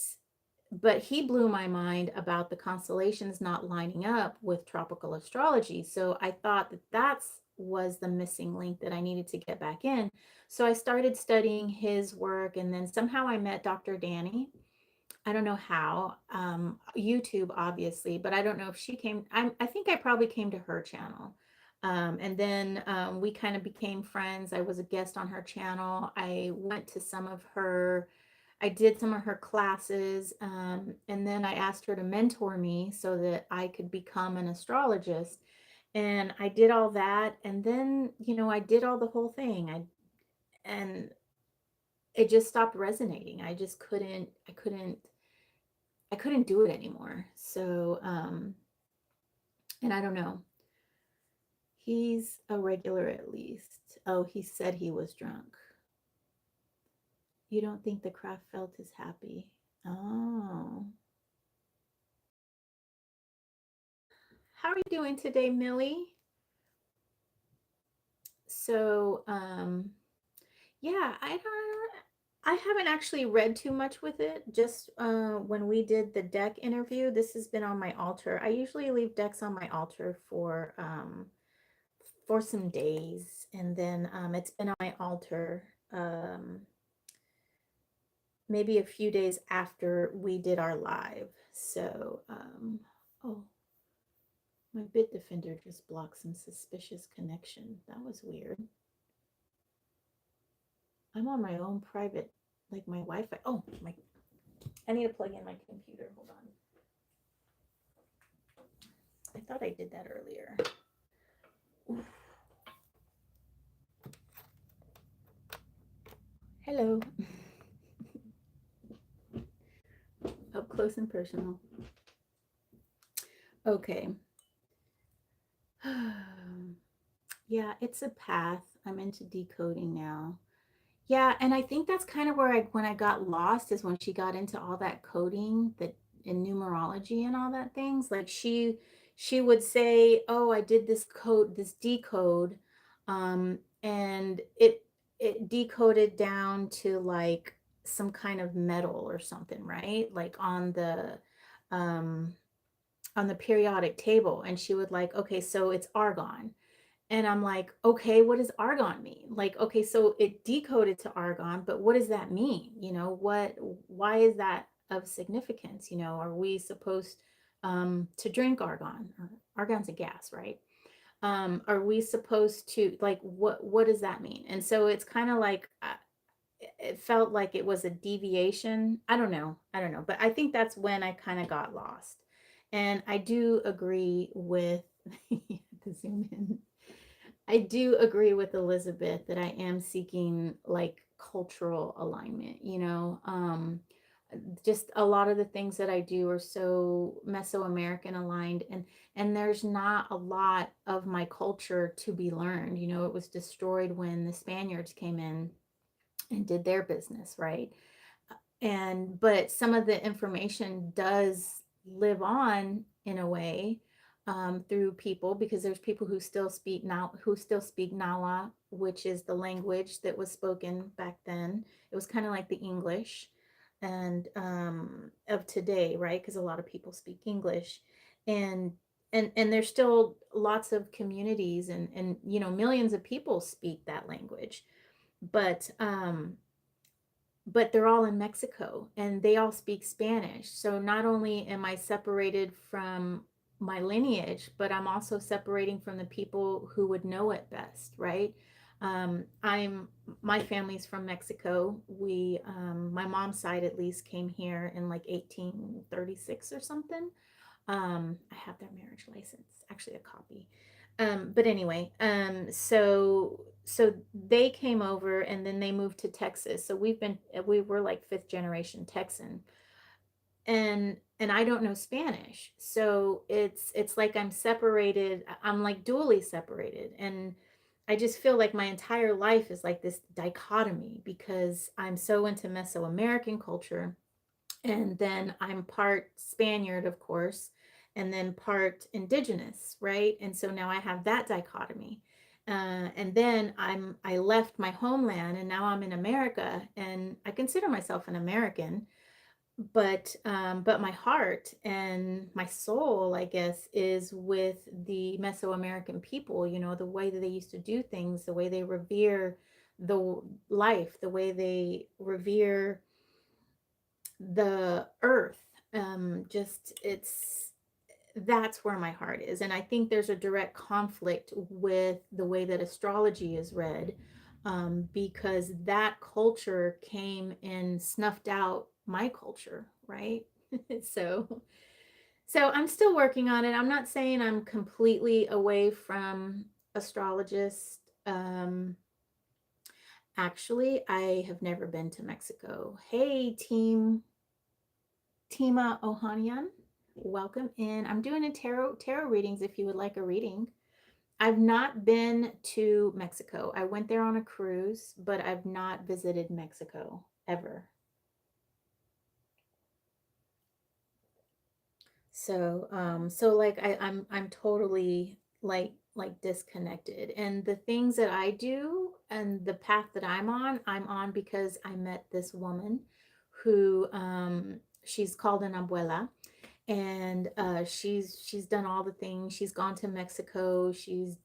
Speaker 1: he blew my mind about the constellations not lining up with tropical astrology. So I thought that that's was the missing link that I needed to get back in. So I started studying his work, and then somehow I met Dr. Danny. I don't know how. YouTube, obviously, but I don't know if she came. I think I probably came to her channel. And then we kind of became friends. I was a guest on her channel. I went to some of her, I did some of her classes. And then I asked her to mentor me so that I could become an astrologist. And I did all that. And then, I did all the whole thing. And it just stopped resonating. I couldn't do it anymore. So, and I don't know. He's a regular at least. Oh, he said he was drunk. You don't think the craft felt is happy? Oh. How are you doing today, Millie? So, yeah, I haven't actually read too much with it. Just when we did the deck interview, this has been on my altar. I usually leave decks on my altar for some days, and then it's been on my altar maybe a few days after we did our live. So oh, my Bitdefender just blocked some suspicious connection. That was weird. I'm on my own private, like my Wi-Fi. Oh my, I need to plug in my computer. Hold on. I thought I did that earlier. Oof. Hello. Up close and personal. Okay. Yeah, it's a path. I'm into decoding now. Yeah, and I think that's kind of where when I got lost is when she got into all that coding, that in numerology and all that things. Like she would say, "Oh, I did this code, this decode," and it decoded down to like some kind of metal or something, right? Like um on the periodic table, and she would like, "Okay, so it's argon." And I'm like, okay, what does argon mean? Like, okay, so it decoded to argon, but what does that mean? Why is that of significance? Are we supposed to drink argon? Argon's a gas, right? Are we supposed to, like, what does that mean? And so it's kind of like, it felt like it was a deviation. I don't know, but I think that's when I kind of got lost. And I do agree with the zoom in. I do agree with Elizabeth that I am seeking like cultural alignment, just a lot of the things that I do are so Mesoamerican aligned, and there's not a lot of my culture to be learned. It was destroyed when the Spaniards came in and did their business, right? And but some of the information does live on in a way, through people, because there's people who still speak Nawa, which is the language that was spoken back then. It was kind of like the English and of today, right? Because a lot of people speak English, and and there's still lots of communities, and millions of people speak that language, but they're all in Mexico and they all speak Spanish. So not only am I separated from my lineage, but I'm also separating from the people who would know it best, right? I'm My family's from Mexico. My mom's side at least came here in like 1836 or something. I have their marriage license, actually a copy. But anyway, so they came over and then they moved to Texas. So we were like fifth generation Texan, and I don't know Spanish. So it's like I'm separated. I'm like dually separated, and I just feel like my entire life is like this dichotomy because I'm so into Mesoamerican culture, and then I'm part Spaniard, of course, and then part indigenous, right? And so now I have that dichotomy. And then I left my homeland, and now I'm in America, and I consider myself an American, but my heart and my soul, I guess, is with the Mesoamerican people. You know, the way that they used to do things, the way they revere the life, the way they revere the earth. Just it's That's where my heart is, and I think there's a direct conflict with the way that astrology is read, because that culture came and snuffed out my culture, right? so so I'm still working on it. I'm not saying I'm completely away from astrologists. Actually, I have never been to Mexico. Hey, Tima Ohanian, welcome in. I'm doing a tarot readings if you would like a reading. I've not been to Mexico. I went there on a cruise, but I've not visited Mexico ever. So like I'm totally like disconnected. And the things that I do and the path that I'm on because I met this woman who she's called an abuela, and she's done all the things. She's gone to Mexico. She's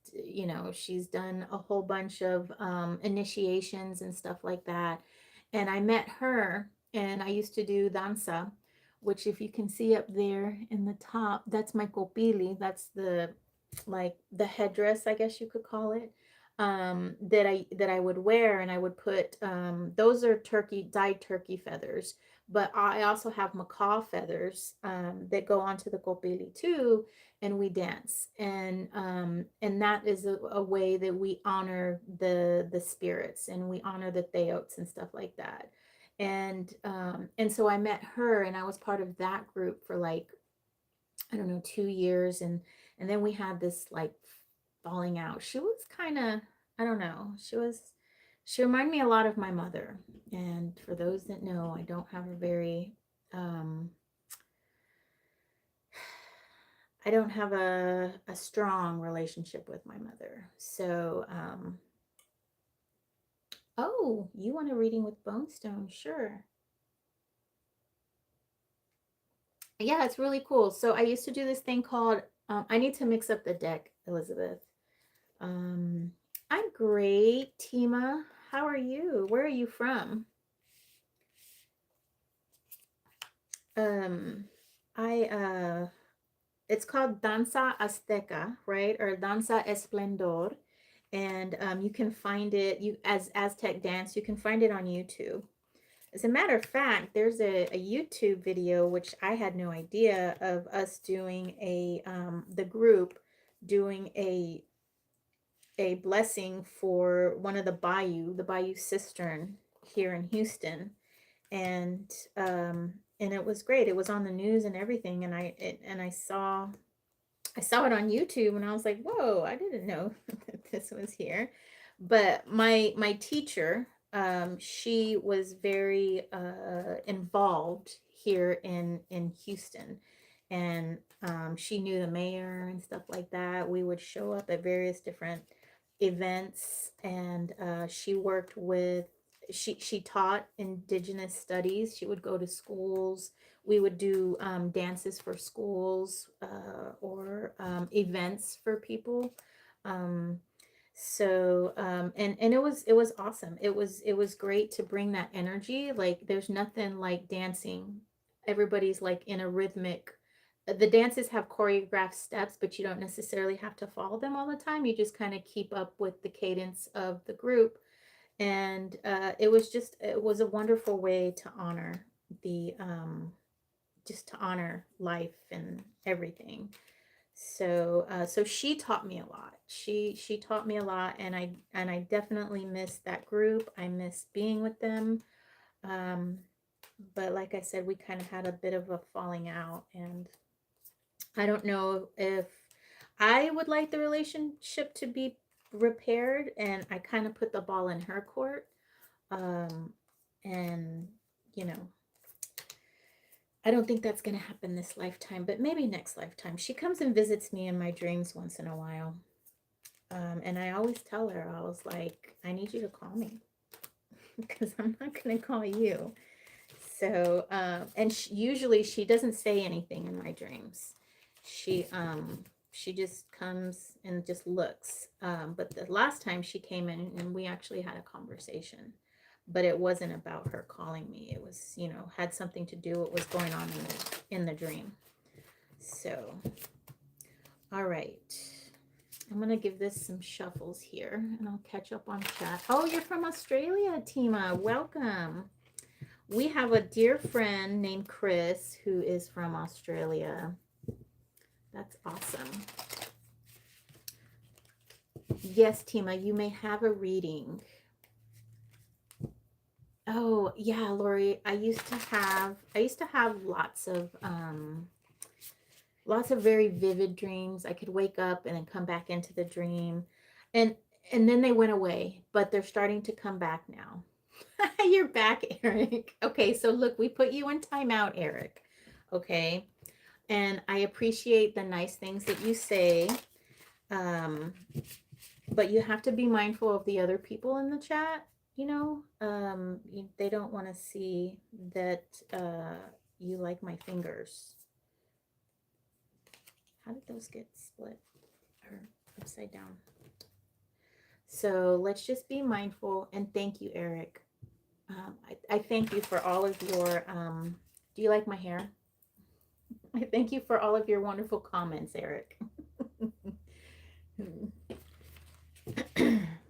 Speaker 1: done a whole bunch of initiations and stuff like that. And I met her, and I used to do danza, which if you can see up there in the top, that's my kopili. That's the headdress, I guess you could call it, that I would wear, and I would put those are dyed turkey feathers, but I also have macaw feathers that go onto the kopili too, and we dance, and that is a way that we honor the spirits, and we honor the theots and stuff like that. And so I met her, and I was part of that group for like, I don't know, 2 years, and then we had this like falling out. She was kind of, I don't know, she reminded me a lot of my mother. And for those that know, I don't have a very um I don't have a strong relationship with my mother. So oh, you want a reading with Bonestone? Sure. Yeah, it's really cool. So I used to do this thing called I need to mix up the deck, Elizabeth. Um, I'm great, Tima. How are you? Where are you from? Um, I it's called Danza Azteca, right? Or Danza Esplendor. And you can find it you as Aztec dance, you can find it on YouTube. As a matter of fact, there's a YouTube video which I had no idea of us doing the group doing a blessing for one of the Bayou Cistern here in Houston, and and it was great. It was on the news and everything, and I saw it on YouTube, and I was like, "Whoa, I didn't know that this was here." But my teacher, she was very involved here in Houston, and she knew the mayor and stuff like that. We would show up at various different events, and she worked with she taught indigenous studies. She would go to schools. We would do dances for schools, or events for people. um, and it was awesome. It was great to bring that energy. Like, there's nothing like dancing. Everybody's like in a rhythmic. The dances have choreographed steps, but you don't necessarily have to follow them all the time. You just kind of keep up with the cadence of the group. And it was a wonderful way to honor the just to honor life and everything. So she taught me a lot. She taught me a lot, and I definitely miss that group. I miss being with them. Um, but like I said, we kind of had a bit of a falling out, and I don't know if I would like the relationship to be repaired, and I kind of put the ball in her court. Um, and, you know, I don't think that's going to happen this lifetime, but maybe next lifetime. She comes and visits me in my dreams once in a while. And I always tell her, I was like, I need you to call me because I'm not going to call you. So, and usually she doesn't say anything in my dreams. She just comes and just looks. But the last time she came in and we actually had a conversation, but it wasn't about her calling me. It was, you know, had something to do with what was going on in the dream. So, all right. I'm going to give this some shuffles here and I'll catch up on chat. Oh, you're from Australia, Tima. Welcome. We have a dear friend named Chris who is from Australia. That's awesome. Yes, Tima, you may have a reading. Oh, yeah, Lori, I used to have lots of very vivid dreams. I could wake up and then come back into the dream. And then they went away, but they're starting to come back now. You're back, Eric. Okay, so look, we put you in timeout, Eric. Okay. And I appreciate the nice things that you say. But you have to be mindful of the other people in the chat, you know. They don't want to see that you like my fingers. How did those get split or upside down? So let's just be mindful, and thank you, Eric. I thank you for all of your, do you like my hair? I thank you for all of your wonderful comments, Eric.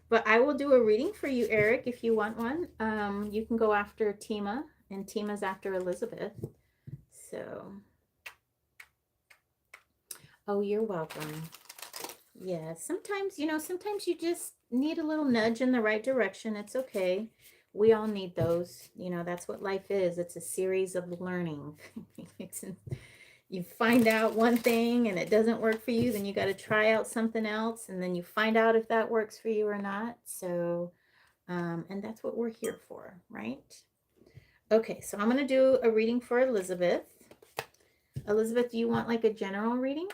Speaker 1: But I will do a reading for you, Eric, if you want one. You can go after Tima, and Tima's after Elizabeth. So, oh, you're welcome. Yeah, sometimes, you know, sometimes you just need a little nudge in the right direction. It's okay. We all need those. You know, that's what life is. It's a series of learning. You find out one thing and it doesn't work for you, then you got to try out something else, and then you find out if that works for you or not. So, and that's what we're here for, right? Okay, so I'm going to do a reading for Elizabeth. Elizabeth, do you want like a general reading?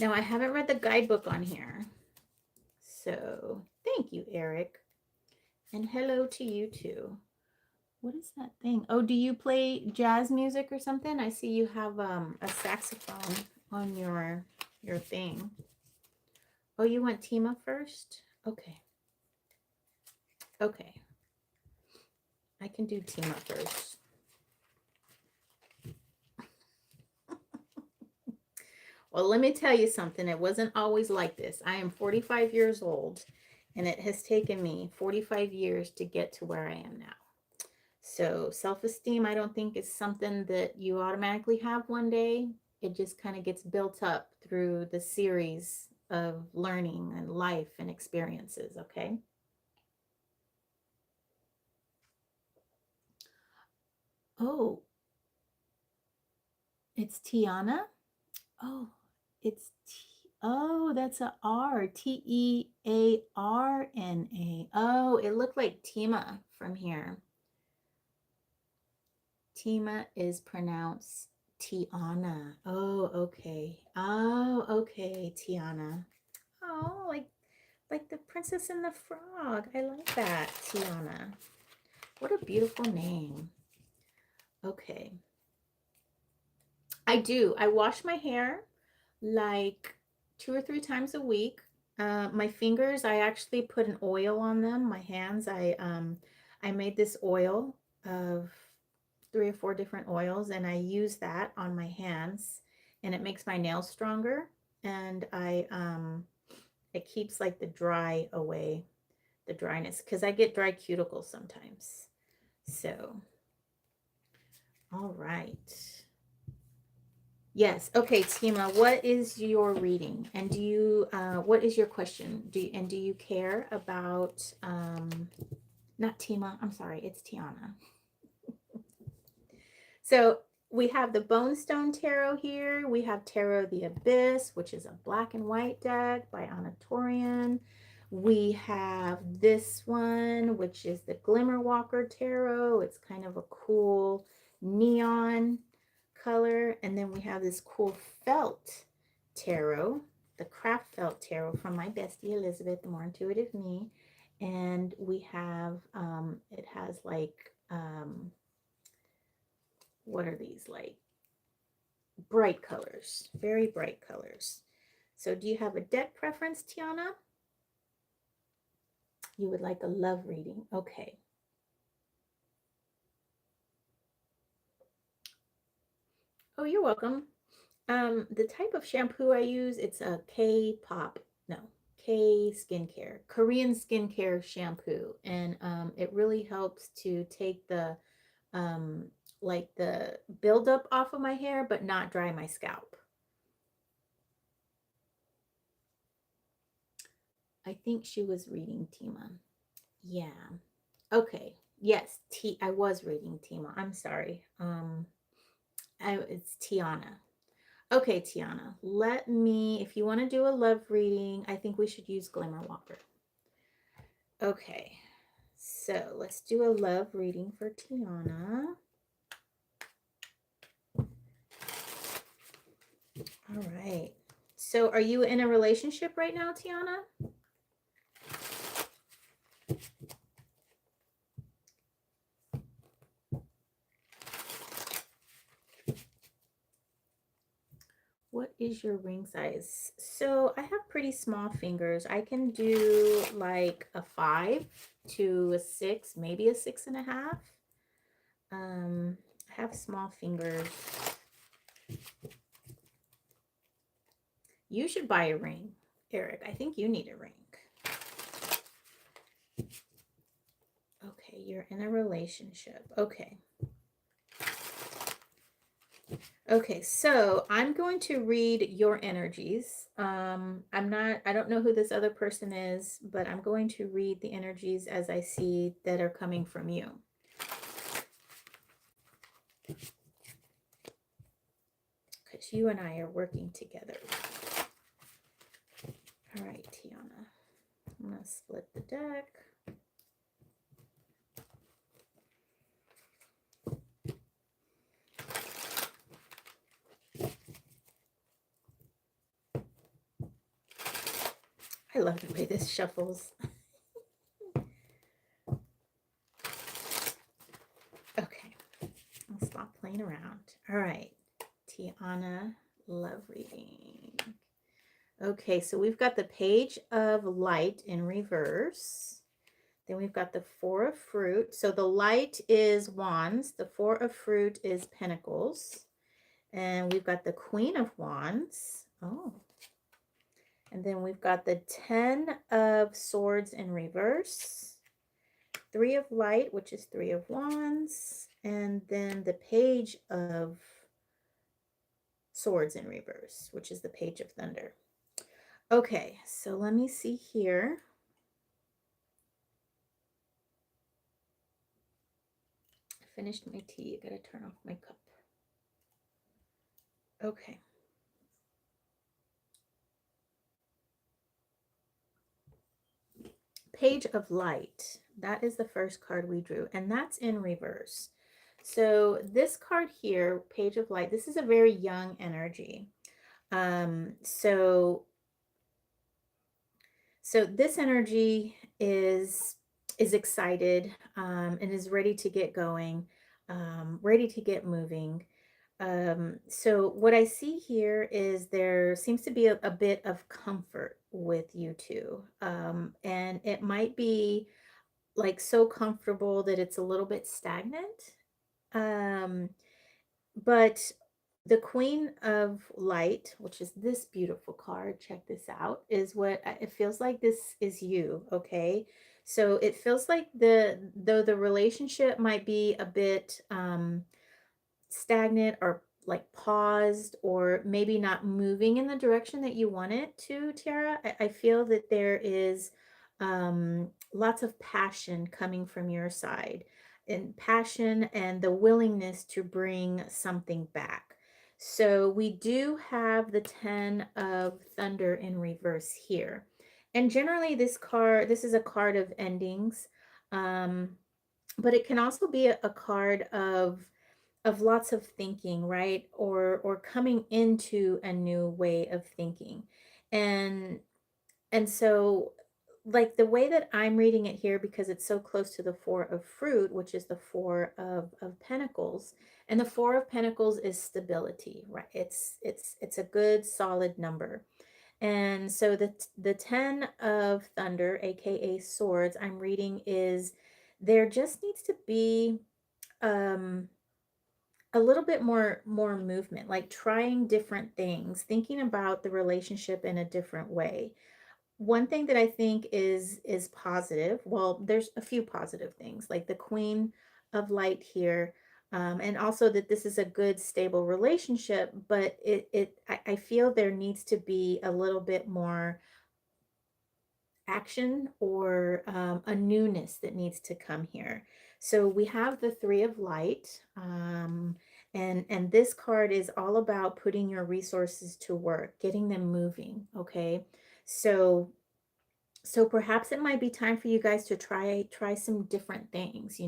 Speaker 1: Now, I haven't read the guidebook on here. So, thank you, Eric. And hello to you too. What is that thing? Oh, do you play jazz music or something? I see you have a saxophone on your thing. Oh, you want Tima first? Okay. Okay. I can do Tima first. Well, let me tell you something. It wasn't always like this. I am 45 years old, and it has taken me 45 years to get to where I am now. So self-esteem, I don't think is something that you automatically have one day. It just kind of gets built up through the series of learning and life and experiences, okay? Oh, it's Tiana? Oh, it's oh, that's a R. Tearna. Oh, it looked like Tima from here. Tima is pronounced Tiana. Oh, okay. Oh, okay, Tiana. Oh, like the Princess and the Frog. I like that, Tiana. What a beautiful name. Okay. I do. I wash my hair like 2 or 3 times a week. My fingers, I actually put an oil on them. My hands, I made this oil of 3 or 4 different oils, and I use that on my hands, and it makes my nails stronger, and it keeps like the dry away, the dryness, because I get dry cuticles sometimes. So, all right. Yes. Okay, Tima, what is your reading? And do you, what is your question? Do you care about, not Tima, I'm sorry, it's Tiana. So we have the Bone Tarot here. We have Tarot of the Abyss, which is a black and white deck by Anatorian. We have this one, which is the Glimmer Walker Tarot. It's kind of a cool neon color. And then we have this cool felt tarot, the craft felt tarot from my bestie Elizabeth, the more intuitive me. And we have, it has like, what are these, like bright colors, very bright colors. So do you have a deck preference, Tiana? You would like a love reading. Okay. Oh, you're welcome. The type of shampoo I use, it's a K-pop, no, K skincare, Korean skincare shampoo. And it really helps to take the like the buildup off of my hair, but not dry my scalp. I think she was reading Tima. Yeah. Okay. Yes, I was reading Tima. I'm sorry. It's Tiana. Okay, Tiana. Let me, if you want to do a love reading, I think we should use Glimmer Walker. Okay. So let's do a love reading for Tiana. All right. So are you in a relationship right now, Tiana? What is your ring size? So I have pretty small fingers. I can do like a 5 to a 6, maybe a 6.5. I have small fingers. You should buy a ring, Eric. I think you need a ring. Okay, you're in a relationship. Okay. Okay, so I'm going to read your energies. I don't know who this other person is, but I'm going to read the energies as I see that are coming from you. Because you and I are working together. All right, Tiana. I'm going to split the deck. I love the way this shuffles. Okay, I'll stop playing around. All right, Tiana, love reading. Okay, so we've got the Page of Light in reverse. Then we've got the Four of Fruit. So the light is Wands. The Four of Fruit is Pentacles. And we've got the Queen of Wands. Oh. And then we've got the 10 of Swords in reverse. 3 of Light, which is 3 of Wands. And then the Page of Swords in reverse, which is the Page of Thunder. Okay, so let me see here. I finished my tea. I gotta turn off my cup. Okay. Page of Light. That is the first card we drew, and that's in reverse. So this card here, Page of Light, this is a very young energy. So this energy is excited and is ready to get going, ready to get moving. So what I see here is there seems to be a bit of comfort with you two. And it might be like so comfortable that it's a little bit stagnant. But the Queen of Light, which is this beautiful card, check this out, is what it feels like this is you, okay? So it feels like though the relationship might be a bit stagnant or like paused or maybe not moving in the direction that you want it to, Tiara, I feel that there is lots of passion coming from your side. and passion and the willingness to bring something back. So we do have the 10 of thunder in reverse here. And generally this is a card of endings. Um, but it can also be a card of lots of thinking, right? Or coming into a new way of thinking. And and so, like the way that I'm reading it here, because it's so close to the Four of Fruit, which is the Four of Pentacles, and the Four of Pentacles is stability, right? It's a good solid number. And so the 10 of Thunder, aka Swords, I'm reading is there just needs to be um a little bit more movement, like trying different things, thinking about the relationship in a different way. One thing that I think is positive, well, there's a few positive things, like the Queen of Light here, and also that this is a good, stable relationship, but I feel there needs to be a little bit more action or a newness that needs to come here. So we have the Three of Light, and this card is all about putting your resources to work, getting them moving. Okay, so perhaps it might be time for you guys to try some different things,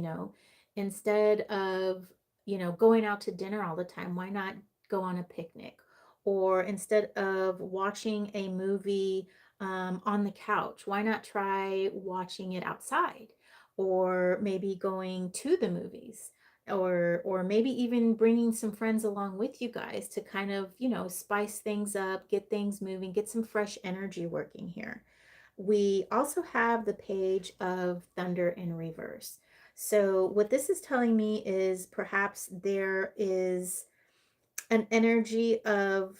Speaker 1: instead of, going out to dinner all the time, why not go on a picnic? Or instead of watching a movie on the couch, why not try watching it outside? Or maybe going to the movies, or maybe even bringing some friends along with you guys to kind of, spice things up, get things moving, get some fresh energy working here. We also have the Page of Thunder in reverse. So what this is telling me is perhaps there is an energy of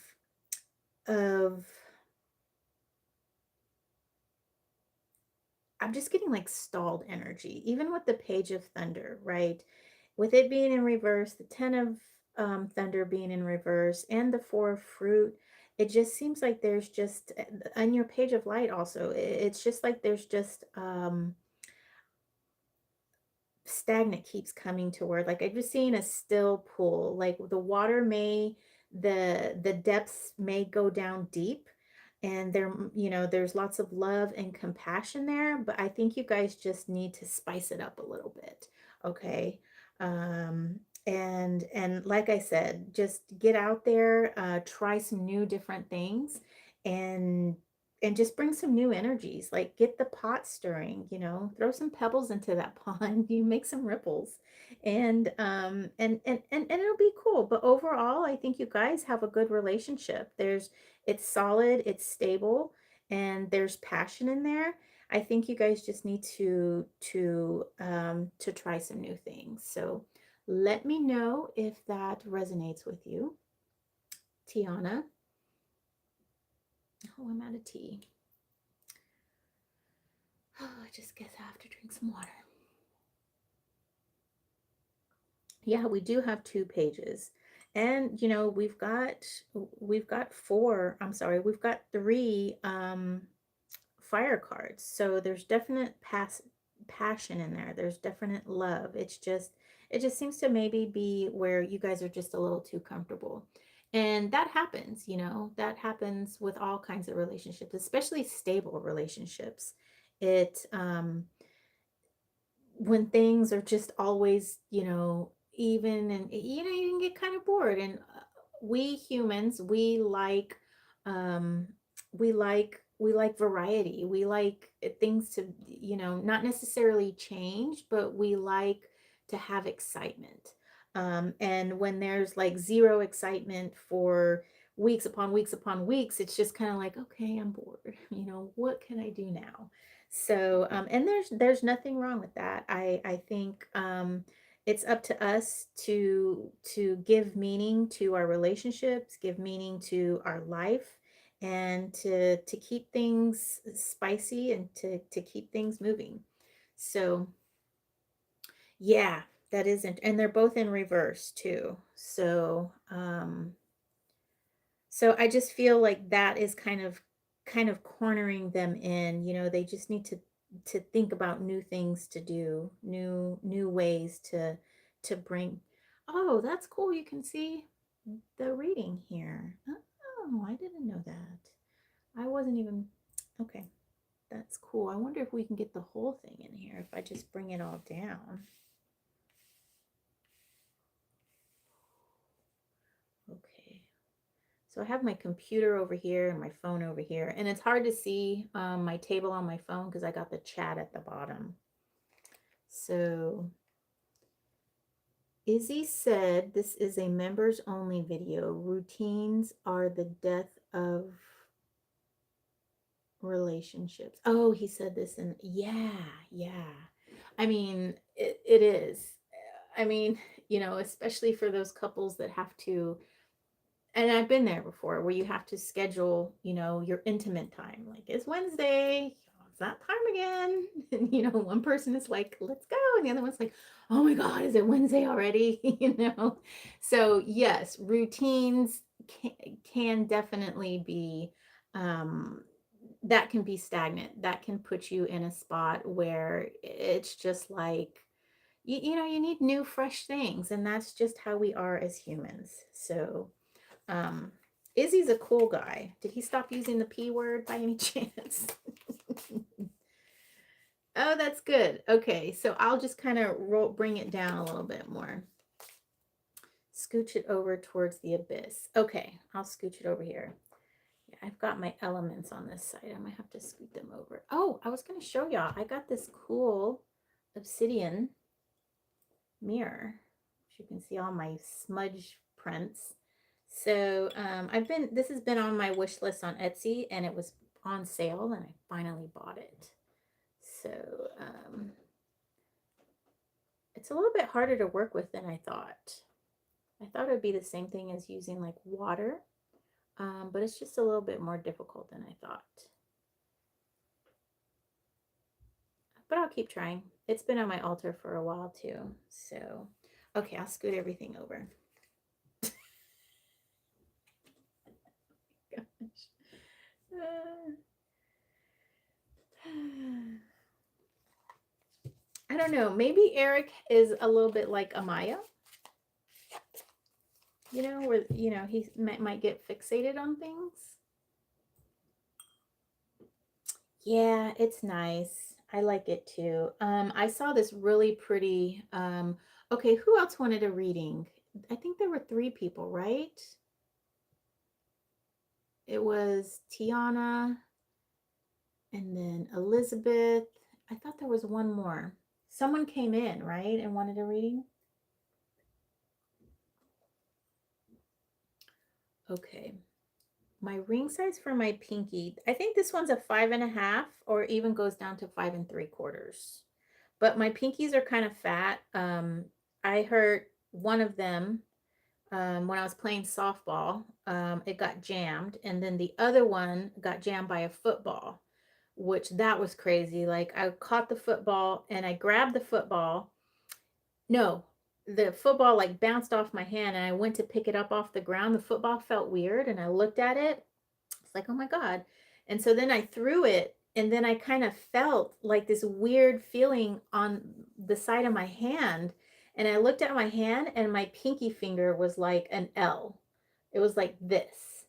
Speaker 1: I'm just getting like stalled energy, even with the Page of Thunder, right? With it being in reverse, the 10 of Thunder being in reverse, and the Four of Fruit, it just seems like there's just, on your Page of Light also, it's just like there's just stagnant keeps coming toward, like I'm just seeing a still pool, like the water may, the depths may go down deep, and there, there's lots of love and compassion there, but I think you guys just need to spice it up a little bit. Okay. And like I said, just get out there, try some new different things, and just bring some new energies, like get the pot stirring, throw some pebbles into that pond, you make some ripples, and it'll be cool. But overall, I think you guys have a good relationship. It's solid, it's stable, and there's passion in there. I think you guys just need to try some new things. So let me know if that resonates with you. Tiana. Oh, I'm out of tea. Oh, I just guess I have to drink some water. Yeah, we do have two pages. And we've got four, I'm sorry, we've got three fire cards. So there's definite passion in there. There's definite love. It just seems to maybe be where you guys are just a little too comfortable. And that happens, that happens with all kinds of relationships, especially stable relationships. It When things are just always, even, and you can get kind of bored. And we humans, um we like variety. We like things to, not necessarily change, but we like to have excitement. And when there's like zero excitement for weeks upon weeks upon weeks, it's just kind of like, okay, I'm bored. What can I do now? So, and there's nothing wrong with that. I think it's up to us to give meaning to our relationships, give meaning to our life, and to keep things spicy, and to keep things moving. So, yeah, that isn't, and they're both in reverse too. So I just feel like that is kind of cornering them in, they just need to think about new things to do, new ways to bring. Oh, that's cool. You can see the reading here. Oh, I didn't know that. I wasn't even okay. That's cool. I wonder if we can get the whole thing in here if I just bring it all down. Okay. So I have my computer over here and my phone over here, and it's hard to see my table on my phone because I got the chat at the bottom. So Izzy said this is a members only video. Routines are the death of relationships. Oh, he said this, and yeah, yeah. I mean, it is. I mean, especially for those couples that have to, and I've been there before, where you have to schedule, your intimate time. Like, it's Wednesday, it's that time again. And, one person is like, let's go. And the other one's like, oh my God, is it Wednesday already? So yes, routines can definitely be, that can be stagnant. That can put you in a spot where it's just like, you need new, fresh things. And that's just how we are as humans. So, um, Izzy's a cool guy. Did he stop using the P word by any chance? Oh, that's good. Okay, so I'll just kind of bring it down a little bit more. Scooch it over towards the abyss. Okay, I'll scooch it over here. Yeah, I've got my elements on this side. I might have to scoot them over. Oh, I was going to show y'all. I got this cool obsidian mirror. As you can see all my smudge prints. So this has been on my wish list on Etsy, and it was on sale, and I finally bought it. So it's a little bit harder to work with than I thought. I thought it would be the same thing as using like water, but it's just a little bit more difficult than I thought. But I'll keep trying. It's been on my altar for a while too. So, okay, I'll scoot everything over. Gosh. I don't know. Maybe Eric is a little bit like Amaya. Where, he might get fixated on things. Yeah, it's nice. I like it too. I saw this really pretty, okay, who else wanted a reading? I think there were 3 people, right? It was Tiana and then Elizabeth. I thought there was one more. Someone came in, right, and wanted a reading? Okay. My ring size for my pinky, I think this one's a 5.5, or even goes down to 5 3/4. But my pinkies are kind of fat. I hurt one of them when I was playing softball. It got jammed, and then the other one got jammed by a football, which that was crazy. Like, I caught the football and I grabbed the football. No, the football like bounced off my hand, and I went to pick it up off the ground. The football felt weird, and I looked at it. It's like, oh my God. And so then I threw it, and then I kind of felt like this weird feeling on the side of my hand. And I looked at my hand, and my pinky finger was like an L. It was like this.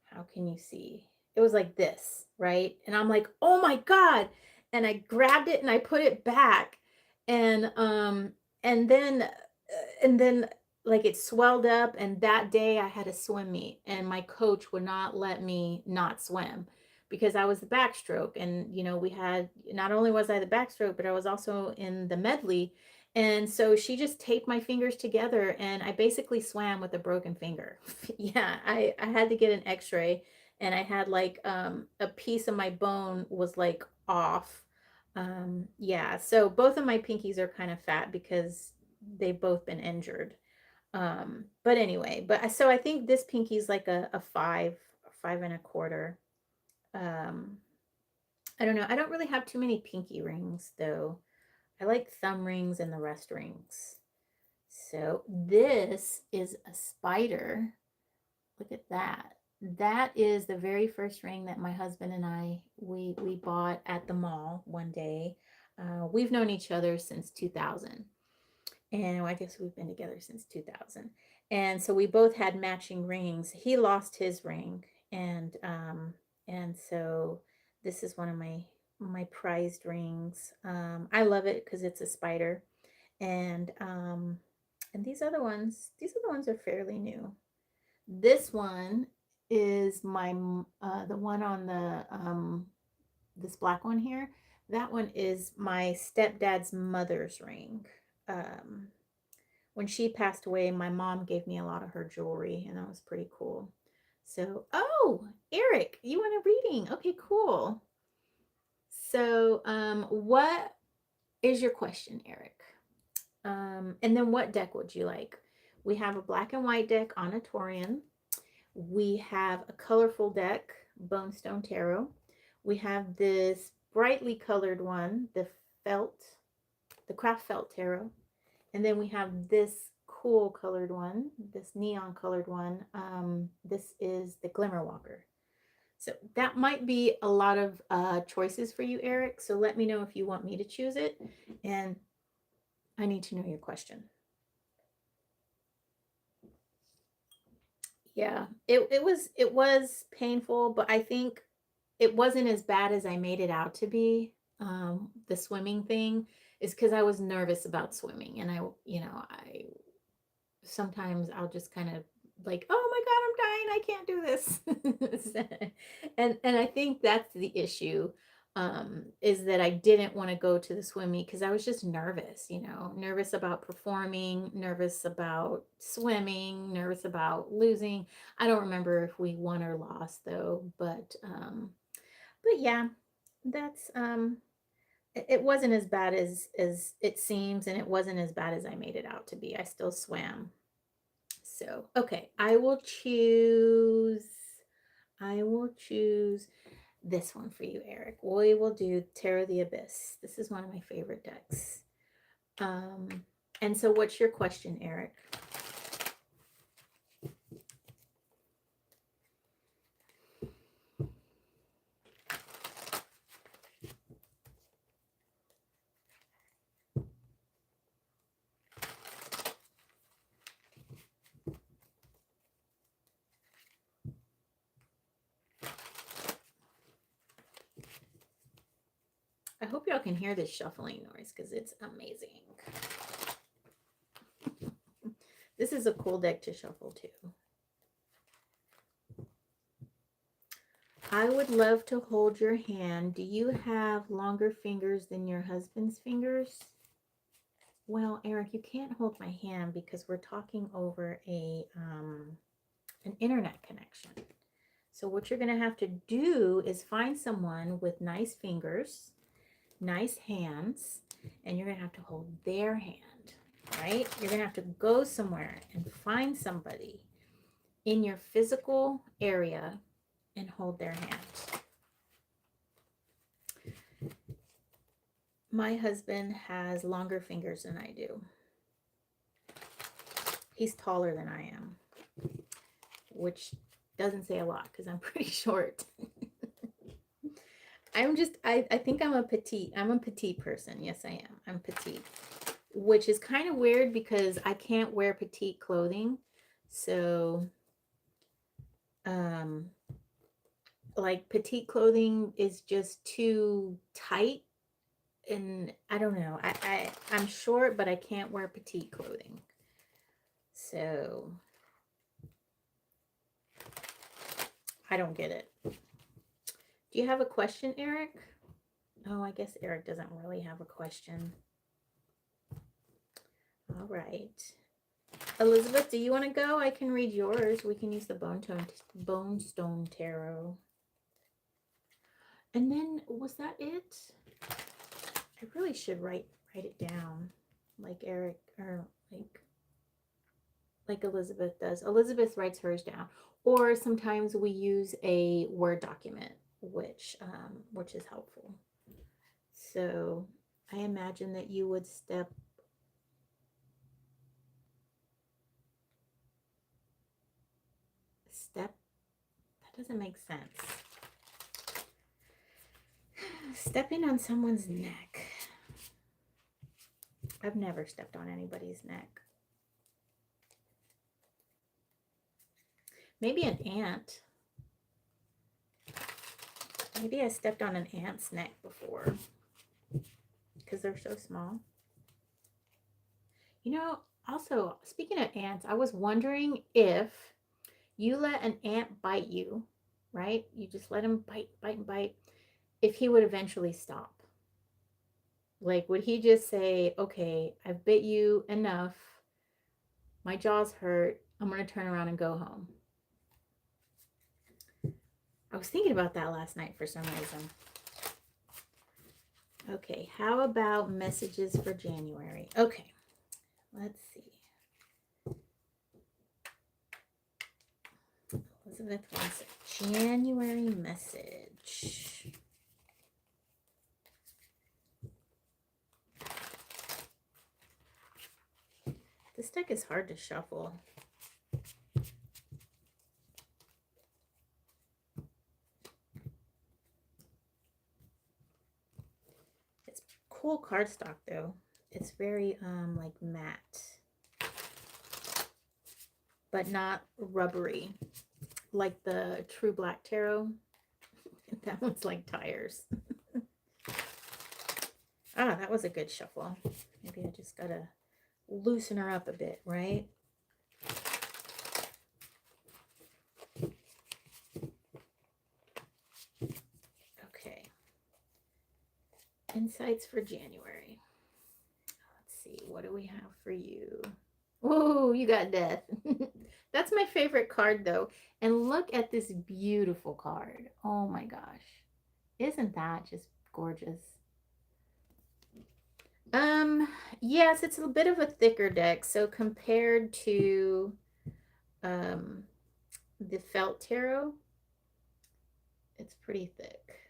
Speaker 1: How can you see? It was like this, right? And I'm like, oh my God. And I grabbed it and I put it back. And and then and then like it swelled up, and that day I had a swim meet, and my coach would not let me not swim because I was the backstroke. And we had, not only was I the backstroke, but I was also in the medley. And so she just taped my fingers together, and I basically swam with a broken finger. Yeah, I had to get an x-ray, and I had like a piece of my bone was like off. Yeah, so both of my pinkies are kind of fat because they've both been injured. But anyway, so I think this pinky is like a 5 1/4. I don't know. I don't really have too many pinky rings though. I like thumb rings and the rest rings. So this is a spider. Look at that. That is the very first ring that my husband and I we bought at the mall one day. We've known each other since 2000, and I guess we've been together since 2000. And so we both had matching rings. He lost his ring, and so this is one of my prized rings. I love it because it's a spider, and these other ones are fairly new. This one is the one on the this black one here. That one is my stepdad's mother's ring. Um, when she passed away, my mom gave me a lot of her jewelry, and that was pretty cool. So, oh, Eric, you want a reading? Okay, cool. So, what is your question, Eric? And then what deck would you like? We have a black and white deck on a Torian. We have a colorful deck, Bonestone Tarot. We have this brightly colored one, felt, the craft felt tarot. And then we have this cool colored one, this neon colored one. This is the Glimmer Walker. So that might be a lot of choices for you, Eric. So let me know if you want me to choose it. And I need to know your question. Yeah, it was painful, but I think it wasn't as bad as I made it out to be. The swimming thing is because I was nervous about swimming, and I sometimes I'll just kind of like, oh my God, I'm dying, I can't do this. And I think that's the issue, is that I didn't want to go to the swimming because I was just nervous, nervous about performing, nervous about swimming, nervous about losing. I don't remember if we won or lost though, but yeah, that's it wasn't as bad as it seems, and it wasn't as bad as I made it out to be. I still swam. So, okay, I will choose this one for you, Eric. We will do Tarot of the Abyss. This is one of my favorite decks. And so what's your question, Eric? I hope y'all can hear this shuffling noise because it's amazing. This is a cool deck to shuffle too. I would love to hold your hand. Do you have longer fingers than your husband's fingers? Well, Eric, you can't hold my hand because we're talking over an internet connection. So what you're going to have to do is find someone with nice fingers, nice hands, and you're going to have to hold their hand, right? You're going to have to go somewhere and find somebody in your physical area and hold their hand. My husband has longer fingers than I do. He's taller than I am, which doesn't say a lot because I'm pretty short. I think I'm a petite person. Yes, I am. I'm petite, which is kind of weird because I can't wear petite clothing. So, like petite clothing is just too tight, and I don't know. I'm short, but I can't wear petite clothing. So I don't get it. Do you have a question, Eric? Oh, I guess Eric doesn't really have a question. All right. Elizabeth, do you want to go? I can read yours. We can use the Bonestone Tarot. And then, was that it? I really should write it down, like Eric, or like Elizabeth does. Elizabeth writes hers down, or sometimes we use a Word document, which is helpful. So I imagine that you would step Doesn't make sense. Stepping on someone's neck. I've never stepped on anybody's neck. Maybe an ant. Maybe I stepped on an ant's neck before because they're so small. You know, also, speaking of ants, I was wondering if you let an ant bite you, right? You just let him bite, bite, and bite, if he would eventually stop. Like, would he just say, okay, I've bit you enough. My jaws hurt. I'm going to turn around and go home. I was thinking about that last night for some reason. Okay, how about messages for January? Okay, let's see. Elizabeth wants a January message. This deck is hard to shuffle. It's cool cardstock though. It's very like matte, but not rubbery like the True Black Tarot. That one's like tires. Ah, that was a good shuffle. Maybe I just gotta loosen her up a bit, right? Okay. Insights for January. Let's see. What do we have for you? Oh, you got death. That's my favorite card, though. And look at this beautiful card. Oh, my gosh. Isn't that just gorgeous? Yes, it's a bit of a thicker deck. So compared to the Felt Tarot, it's pretty thick.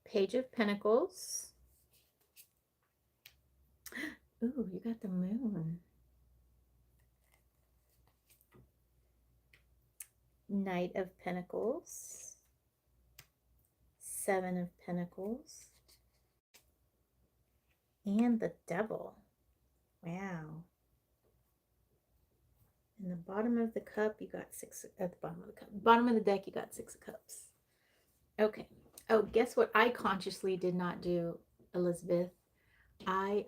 Speaker 1: Page of Pentacles. Ooh, you got the Moon. Knight of Pentacles. Seven of Pentacles. And the Devil. Wow. In the bottom of the cup, you got six. At the bottom of the cup. Bottom of the deck, you got 6 of Cups. Okay. Oh, guess what I consciously did not do, Elizabeth? I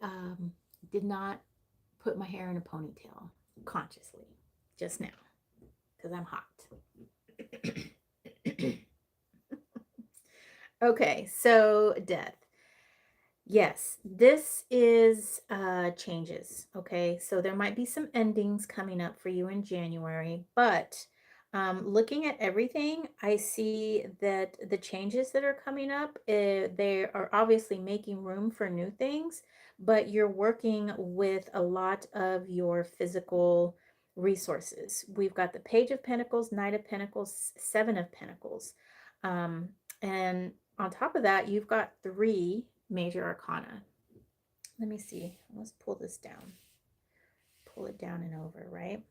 Speaker 1: did not put my hair in a ponytail consciously just now because I'm hot. Okay, so death. Yes, this is changes. Okay, so there might be some endings coming up for you in January, but looking at everything, I see that the changes that are coming up, they are obviously making room for new things, but you're working with a lot of your physical resources. We've got the Page of Pentacles, Knight of Pentacles, Seven of Pentacles. And on top of that, you've got 3 major arcana. Let me see. Let's pull this down. Pull it down and over, right?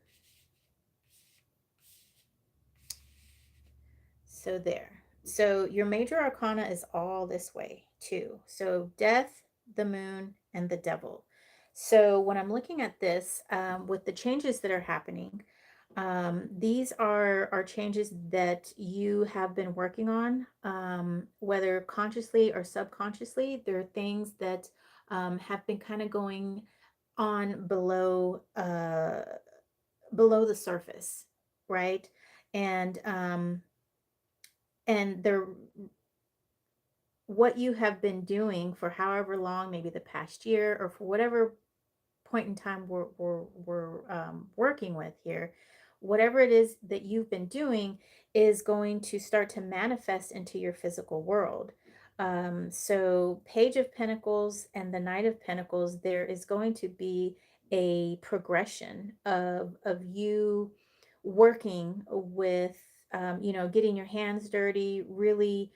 Speaker 1: So there. So your major arcana is all this way too. So death, the moon, and the devil. So when I'm looking at this, with the changes that are happening, these are changes that you have been working on, whether consciously or subconsciously. There are things that have been kind of going on below the surface, right? And they're what you have been doing for however long, maybe the past year or for whatever point in time we're working with here, whatever it is that you've been doing is going to start to manifest into your physical world. So Page of Pentacles and the Knight of Pentacles, there is going to be a progression of you working with, getting your hands dirty, really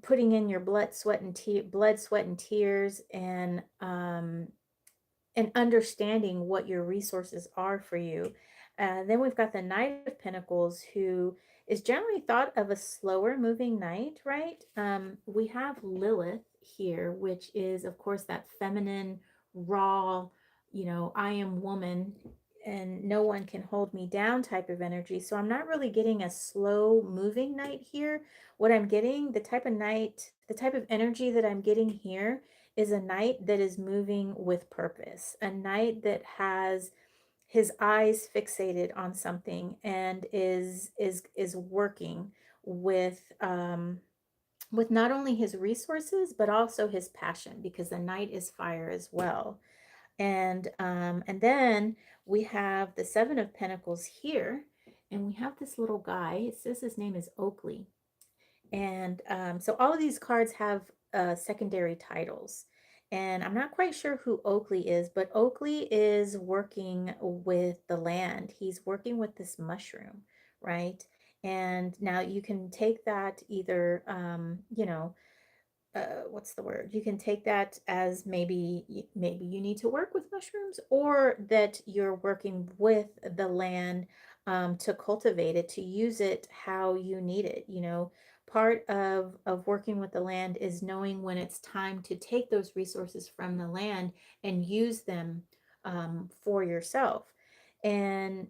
Speaker 1: putting in your blood, sweat, and tears, and understanding what your resources are for you. Then we've got the Knight of Pentacles, who is generally thought of a slower moving knight, right? We have Lilith here, which is, of course, that feminine, raw, I am woman and no one can hold me down type of energy. So I'm not really getting a slow moving knight here. What I'm getting, the type of knight, the type of energy that I'm getting here is a knight that is moving with purpose, a knight that has his eyes fixated on something and is working with not only his resources but also his passion, because the knight is fire as well. And then we have the Seven of Pentacles here, and we have this little guy. It says his name is Oakley. And so all of these cards have secondary titles. And I'm not quite sure who Oakley is, but Oakley is working with the land. He's working with this mushroom, right? And now you can take that either, what's the word? You can take that as maybe you need to work with mushrooms, or that you're working with the land to cultivate it, to use it how you need it. Part of working with the land is knowing when it's time to take those resources from the land and use them for yourself. And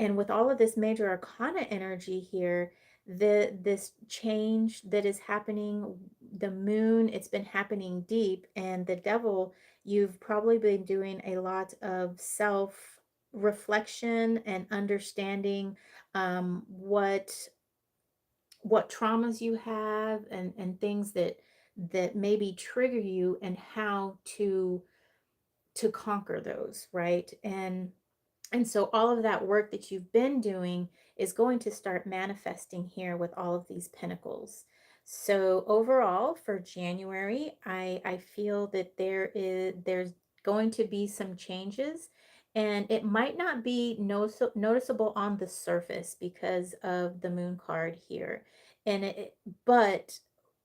Speaker 1: and with all of this major arcana energy here, this change that is happening, the moon, it's been happening deep, and the devil, you've probably been doing a lot of self reflection and understanding what traumas you have, and things that maybe trigger you, and how to conquer those, right? And so all of that work that you've been doing is going to start manifesting here with all of these pentacles. So overall for January, I feel that there's going to be some changes, and it might not be noticeable on the surface because of the moon card here. But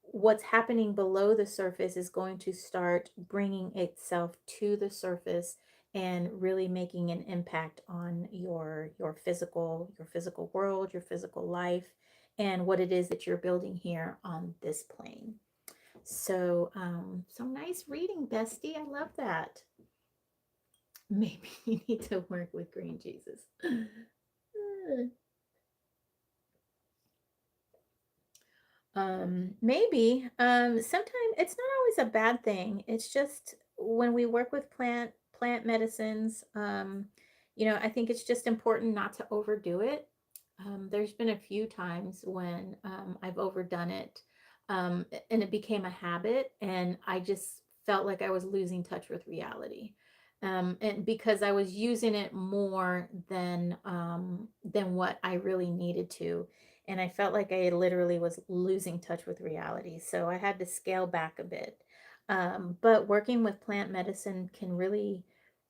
Speaker 1: what's happening below the surface is going to start bringing itself to the surface and really making an impact on your physical world, your physical life, and what it is that you're building here on this plane. So so nice reading, bestie. I love that. Maybe you need to work with green Jesus. Maybe sometimes it's not always a bad thing. It's just when we work with plant medicines, I think it's just important not to overdo it. There's been a few times when I've overdone it, and it became a habit, and I just felt like I was losing touch with reality. And because I was using it more than what I really needed to, and I felt like I literally was losing touch with reality. So I had to scale back a bit. But working with plant medicine can really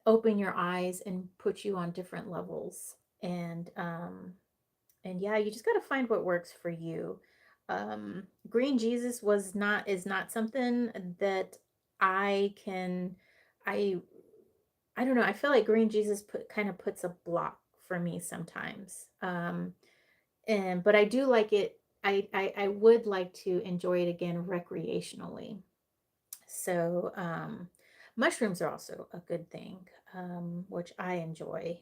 Speaker 1: open your eyes and put you on different levels. And yeah, you just got to find what works for you. Green Jesus is not something that I can, I, I don't know. I feel like Green Jesus kind of puts a block for me sometimes. And but I do like it. I would like to enjoy it again recreationally. So mushrooms are also a good thing, which I enjoy.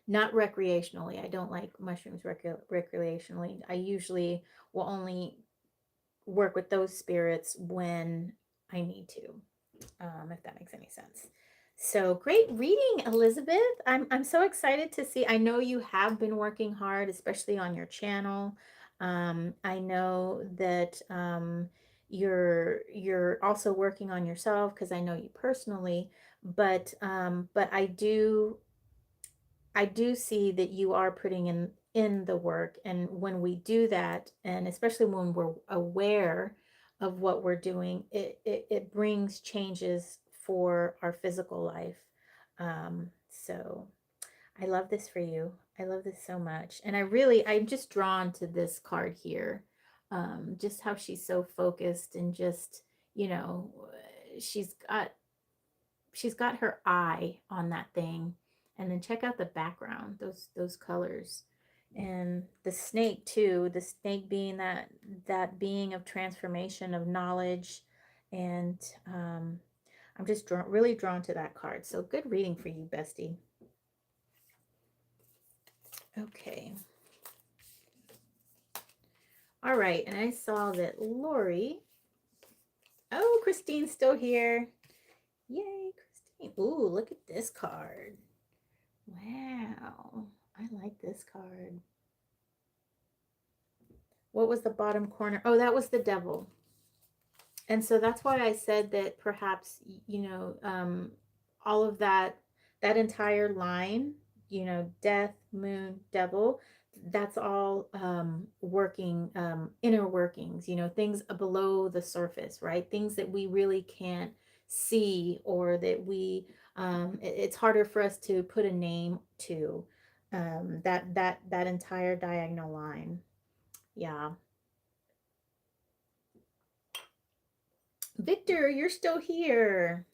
Speaker 1: Not recreationally. I don't like mushrooms recreationally. I usually will only work with those spirits when I need to, if that makes any sense. So great reading, Elizabeth. I'm so excited to see. I know you have been working hard, especially on your channel. I know that you're also working on yourself, because I know you personally. But I do see that you are putting in the work, and when we do that, and especially when we're aware of what we're doing, it brings changes for our physical life. So I love this for you. I love this so much. And I'm just drawn to this card here. Just how she's so focused, and just, you know, she's got she's got her eye on that thing. And then check out the background, those colors. And the snake too, the snake being that being of transformation, of knowledge. And I'm just really drawn to that card. So good reading for you, bestie. Okay. All right, and I saw that Lori. Oh, Christine's still here. Yay, Christine. Ooh, look at this card. Wow, I like this card. What was the bottom corner? Oh, that was the devil. And so that's why I said that perhaps, you know, all of that entire line, you know, death, moon, devil, that's all working, inner workings, you know, things below the surface, right? Things that we really can't see, or that it's harder for us to put a name to, that entire diagonal line. Yeah. Victor, you're still here.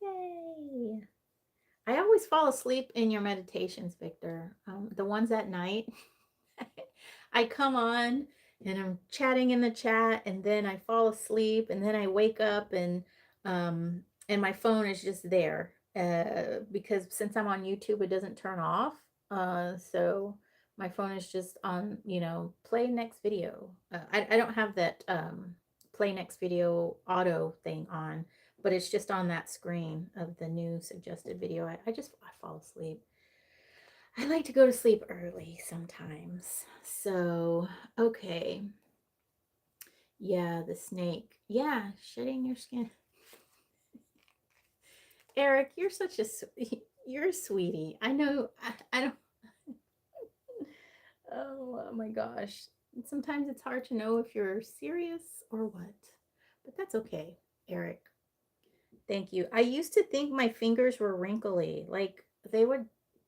Speaker 1: Yay. I always fall asleep in your meditations, Victor. The ones at night. I come on and I'm chatting in the chat, and then I fall asleep, and then I wake up, and my phone is just there. Because since I'm on YouTube, it doesn't turn off. So my phone is just on, you know, play next video. I don't have that play next video auto thing on, but it's just on that screen of the new suggested video. I fall asleep. I like to go to sleep early sometimes. So, okay. Yeah, the snake. Yeah, shedding your skin. Eric, you're such a you're a sweetie. I know. I don't. Oh my gosh. Sometimes it's hard to know if you're serious or what, but that's okay, Eric. Thank you. I used to think my fingers were wrinkly. Like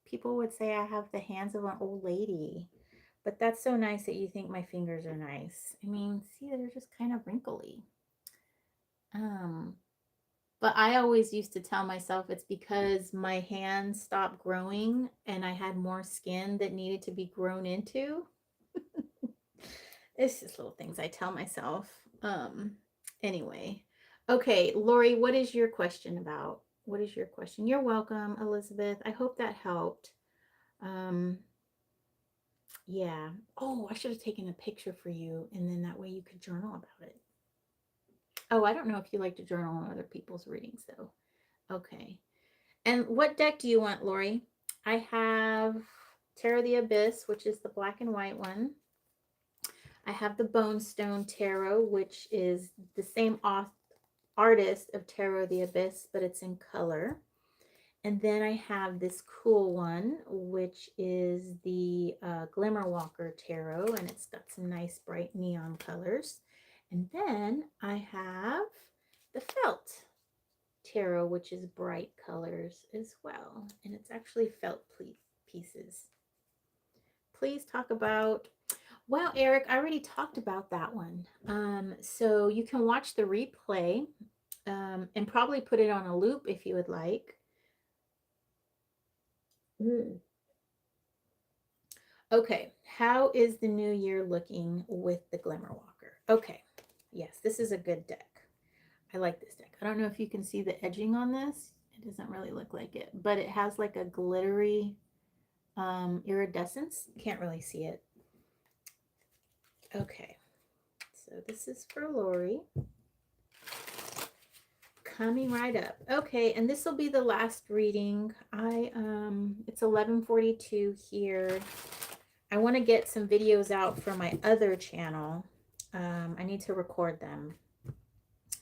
Speaker 1: people would say I have the hands of an old lady. But that's so nice that you think my fingers are nice. I mean, see, they're just kind of wrinkly. Um, but I always used to tell myself it's because my hands stopped growing and I had more skin that needed to be grown into. It's just little things I tell myself. Anyway. Okay, Lori, what is your question about? What is your question? You're welcome, Elizabeth. I hope that helped. Yeah. Oh, I should have taken a picture for you, and then that way you could journal about it. Oh, I don't know if you like to journal on other people's readings, though. Okay. And what deck do you want, Lori? I have Tarot of the Abyss, which is the black and white one. I have the Bone Stone Tarot, which is the same artist of Tarot of the Abyss, but it's in color. And then I have this cool one, which is the Glimmer Walker Tarot, and it's got some nice bright neon colors. And then I have the Felt Tarot, which is bright colors as well. And it's actually felt pieces. Please talk about, well, Eric, I already talked about that one. So you can watch the replay and probably put it on a loop if you would like. Okay, how is the new year looking with the Glimmer Walker? Okay, yes, this is a good deck. I like this deck. I don't know if you can see the edging on this. It doesn't really look like it, but it has like a glittery iridescence. Can't really see it. Okay, so this is for Lori. Coming right up. Okay, and this will be the last reading. It's 11:42 here. I want to get some videos out for my other channel. I need to record them.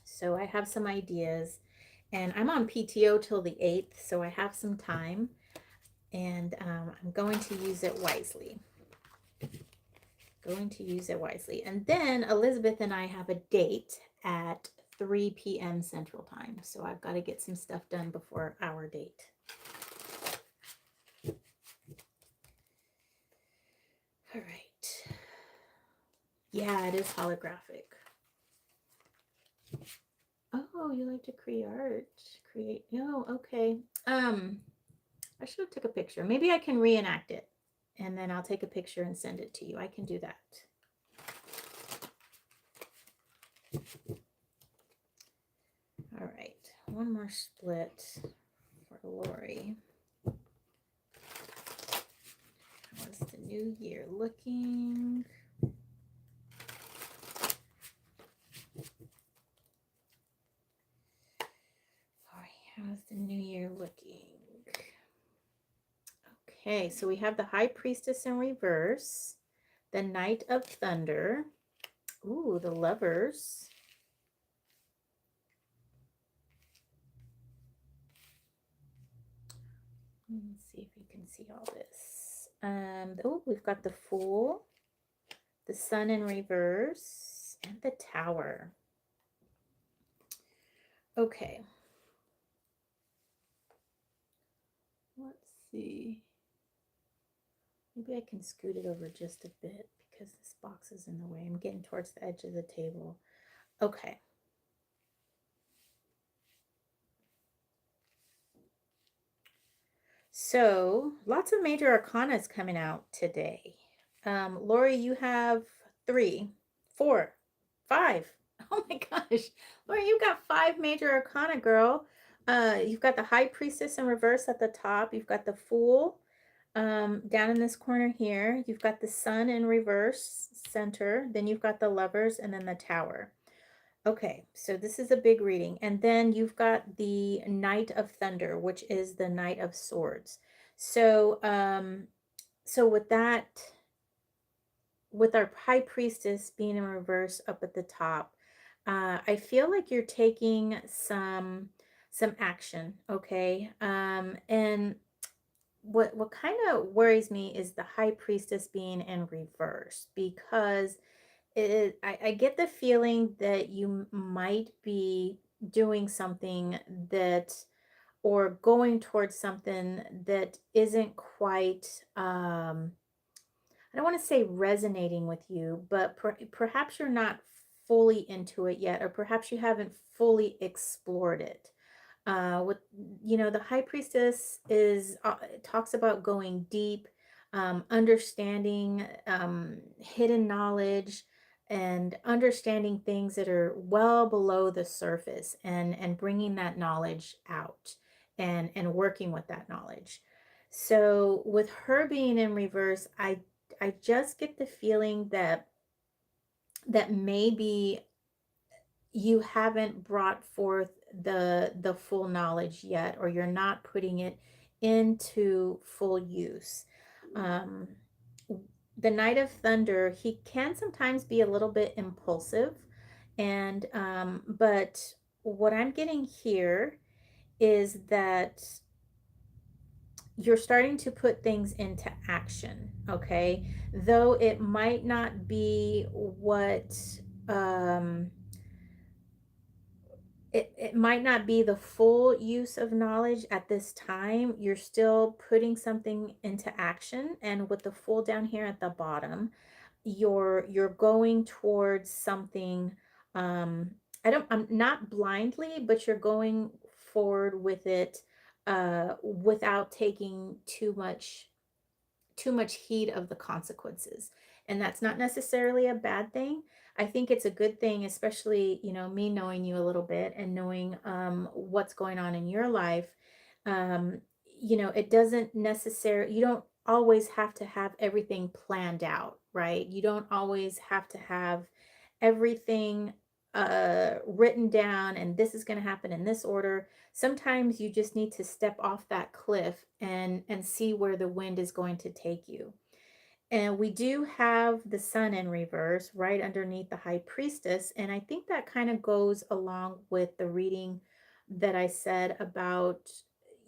Speaker 1: So I have some ideas, and I'm on PTO till the 8th, so I have some time, and I'm going to use it wisely. And then Elizabeth and I have a date at 3 p.m. Central Time, so I've got to get some stuff done before our date. All right. Yeah, it is holographic. Oh, you like to create art. Create. Oh, okay. I should have took a picture. Maybe I can reenact it and then I'll take a picture and send it to you. I can do that. All right. One more split for Lori. How's the new year looking? How's the new year looking? Okay, so we have the High Priestess in reverse, the Knight of Thunder, ooh, the Lovers, let's see if you can see all this. Oh, we've got the Fool, the Sun in reverse, and the Tower. Okay. Let's see. Maybe I can scoot it over just a bit because this box is in the way. I'm getting towards the edge of the table. Okay. So lots of major arcanas coming out today. Lori, you have 3, 4, 5. Oh my gosh. Lori, you got 5 major arcana, girl. You've got the High Priestess in reverse at the top. You've got the Fool down in this corner here. You've got the Sun in reverse center. Then you've got the Lovers and then the Tower. Okay, so this is a big reading. And then you've got the Knight of Thunder, which is the Knight of Swords. So, so with that, with our High Priestess being in reverse up at the top, I feel like you're taking some action, okay? And what kind of worries me is the High Priestess being in reverse, because I get the feeling that you might be doing something that, or going towards something that isn't quite, I don't want to say resonating with you, but perhaps you're not fully into it yet, or perhaps you haven't fully explored it. With, you know, the High Priestess is talks about going deep, understanding hidden knowledge, and understanding things that are well below the surface, and bringing that knowledge out, and working with that knowledge. So with her being in reverse, I just get the feeling that maybe you haven't brought forth the full knowledge yet, or you're not putting it into full use. um the Knight of Thunder, he can sometimes be a little bit impulsive, and but what I'm getting here is that you're starting to put things into action, okay? Though it might not be what, um it might not be the full use of knowledge at this time. You're still putting something into action, and with the Fool down here at the bottom, you're going towards something. I'm not blindly, but you're going forward with it, without taking too much heed of the consequences. And that's not necessarily a bad thing. I think it's a good thing, especially, you know, me knowing you a little bit and knowing what's going on in your life. Um, you know, it doesn't necessarily, you don't always have to have everything planned out, right? You don't always have to have everything written down, and this is going to happen in this order. Sometimes you just need to step off that cliff and see where the wind is going to take you. And we do have the Sun in reverse right underneath the High Priestess, and I think that kind of goes along with the reading that I said about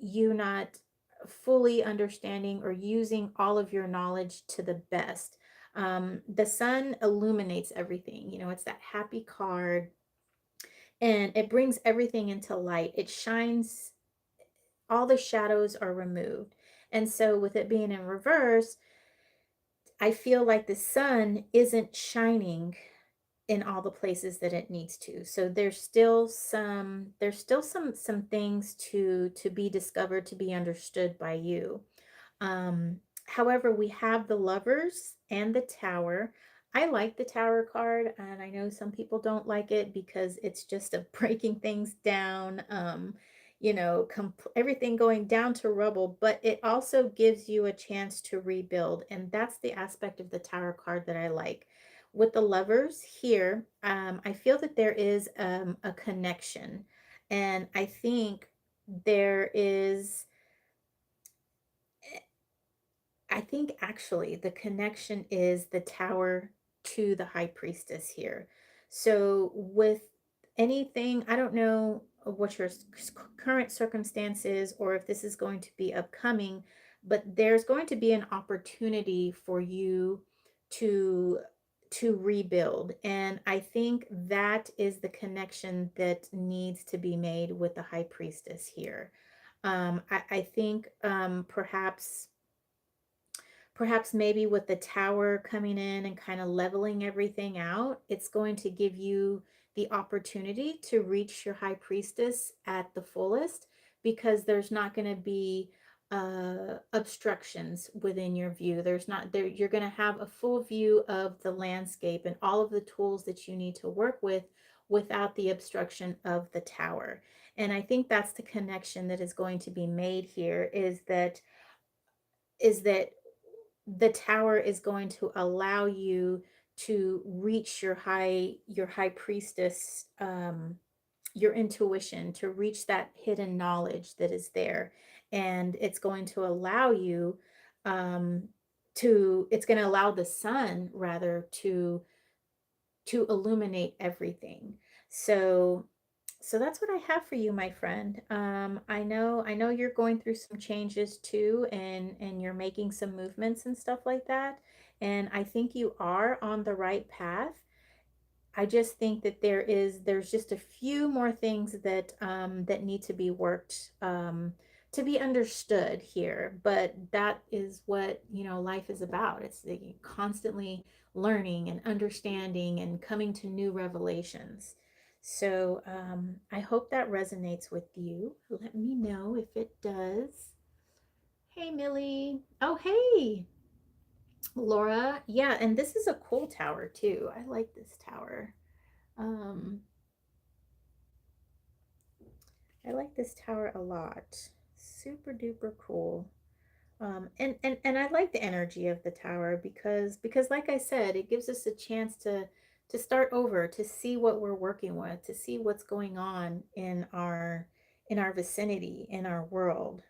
Speaker 1: you not fully understanding or using all of your knowledge to the best. The Sun illuminates everything. You know, it's that happy card, and it brings everything into light. It shines, all the shadows are removed. And so with it being in reverse, I feel like the sun isn't shining in all the places that it needs to. So there's still some things to be discovered, to be understood by you. Um, However, we have the lovers and the tower. I like the tower card, and I know some people don't like it because it's just a breaking things down, everything going down to rubble, but it also gives you a chance to rebuild. And that's the aspect of the tower card that I like. With the lovers here, I feel that there is a connection. And I think there is I think actually the connection is the tower to the high priestess here. So, with anything, I don't know what your current circumstances or if this is going to be upcoming, but there's going to be an opportunity for you to rebuild. And I think that is the connection that needs to be made with the high priestess here. I think perhaps maybe with the tower coming in and kind of leveling everything out, it's going to give you the opportunity to reach your high priestess at the fullest, because there's not going to be obstructions within your view. There's not there You're going to have a full view of the landscape and all of the tools that you need to work with without the obstruction of the tower. And I think that's the connection that is going to be made here, is that the tower is going to allow you to reach your high priestess, your intuition, to reach that hidden knowledge that is there. And it's going to allow you, um it's going to allow the sun rather to illuminate everything. So that's what I have for you, my friend. I know you're going through some changes too, and you're making some movements and stuff like that. And I think you are on the right path. I just think that there's just a few more things that need to be worked, to be understood here. But that is what, life is about. It's the constantly learning and understanding and coming to new revelations. So I hope that resonates with you. Let me know if it does. Hey, Millie. Oh, hey, Laura. Yeah, and this is a cool tower too. I like this tower. Um, I like this tower a lot. Super duper cool. And I like the energy of the tower because like I said, it gives us a chance to start over, to see what we're working with, to see what's going on in our vicinity, in our world.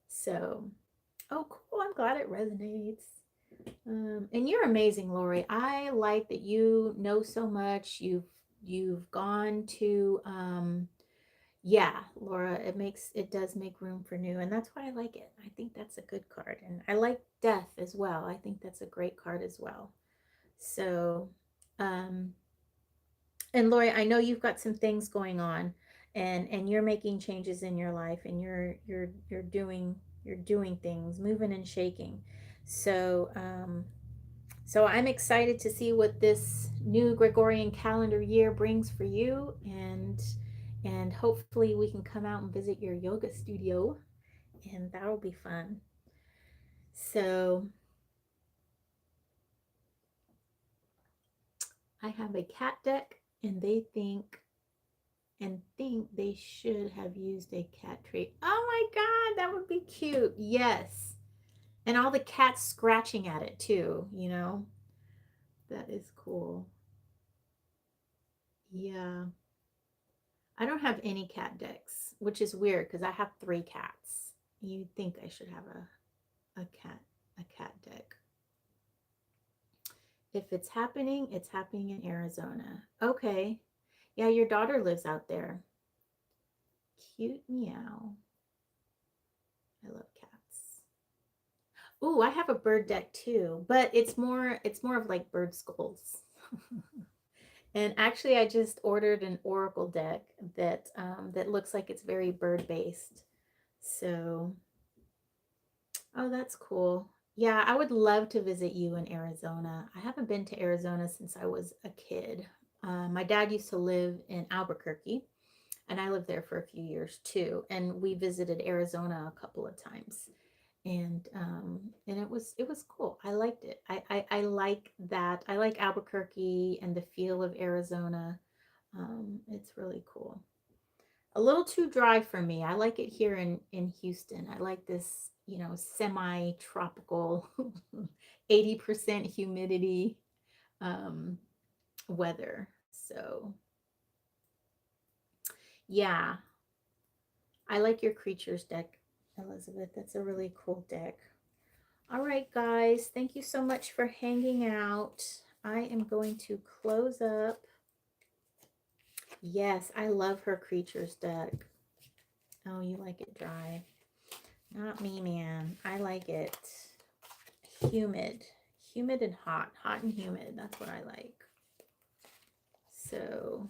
Speaker 1: So, oh, cool. I'm glad it resonates. And you're amazing, Lori. I like that you know so much. You've gone to yeah, Laura, it does make room for new, and that's why I like it. I think that's a good card. And I like death as well. I think that's a great card as well. So, um, and Lori, I know you've got some things going on, and you're making changes in your life, and you're doing things, moving and shaking. So, so I'm excited to see what this new Gregorian calendar year brings for you, and hopefully we can come out and visit your yoga studio, and that'll be fun. So I have a cat deck, and they think they should have used a cat tree. Oh my god, that would be cute. Yes. And all the cats scratching at it too. That is cool. Yeah. I don't have any cat decks, which is weird because I have three cats. You'd think I should have a cat deck. If it's happening in Arizona. Okay. Yeah, your daughter lives out there. Cute meow. I love cats. Ooh, I have a bird deck too, but it's more of like bird skulls. And actually I just ordered an oracle deck that looks like it's very bird based. So, oh, that's cool. Yeah, I would love to visit you in Arizona. I haven't been to Arizona since I was a kid. My dad used to live in Albuquerque, and I lived there for a few years too. And we visited Arizona a couple of times, and it was cool. I liked it. I like that. I like Albuquerque and the feel of Arizona. It's really cool. A little too dry for me. I like it here in Houston. I like this, semi-tropical 80% humidity um weather. So, yeah, I like your creatures deck, Elizabeth. That's a really cool deck. All right, guys, thank you so much for hanging out. I am going to close up. Yes, I love her creatures deck. Oh, you like it dry. Not me, man. I like it humid. Humid and hot. Hot and humid. That's what I like. So,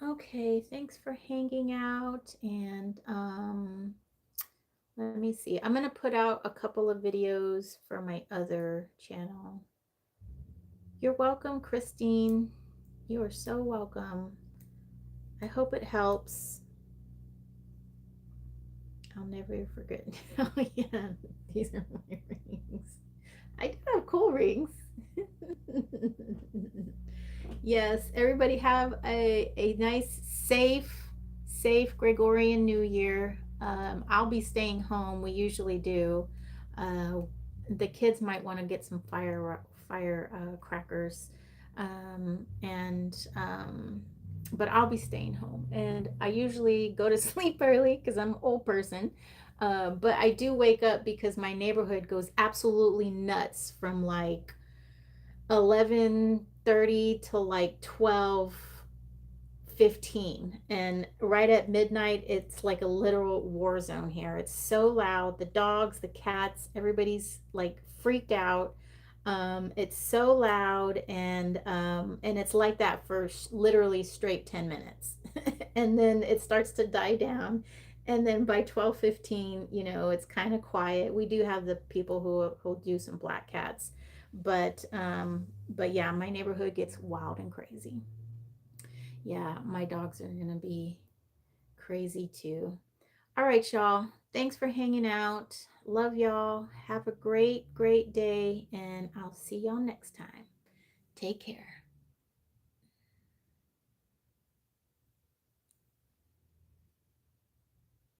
Speaker 1: okay, thanks for hanging out. And let me see. I'm going to put out a couple of videos for my other channel. You're welcome, Christine. You are so welcome. I hope it helps. I'll never forget. Oh, yeah, these are my rings. I do have cool rings. Yes, everybody have a nice, safe Gregorian New Year. I'll be staying home. We usually do. Uh, the kids might want to get some fire crackers, and but I'll be staying home. And I usually go to sleep early because I'm an old person. But I do wake up because my neighborhood goes absolutely nuts from like 11:30 to like 12:15, and right at midnight it's like a literal war zone here. It's so loud. The dogs, the cats, everybody's like freaked out. It's so loud, and it's like that for literally straight 10 minutes. And then it starts to die down, and then by 12:15, it's kind of quiet. We do have the people who do some black cats, but yeah, my neighborhood gets wild and crazy. Yeah, my dogs are gonna be crazy too. All right, y'all. Thanks for hanging out. Love y'all. Have a great day, and I'll see y'all next time. Take care.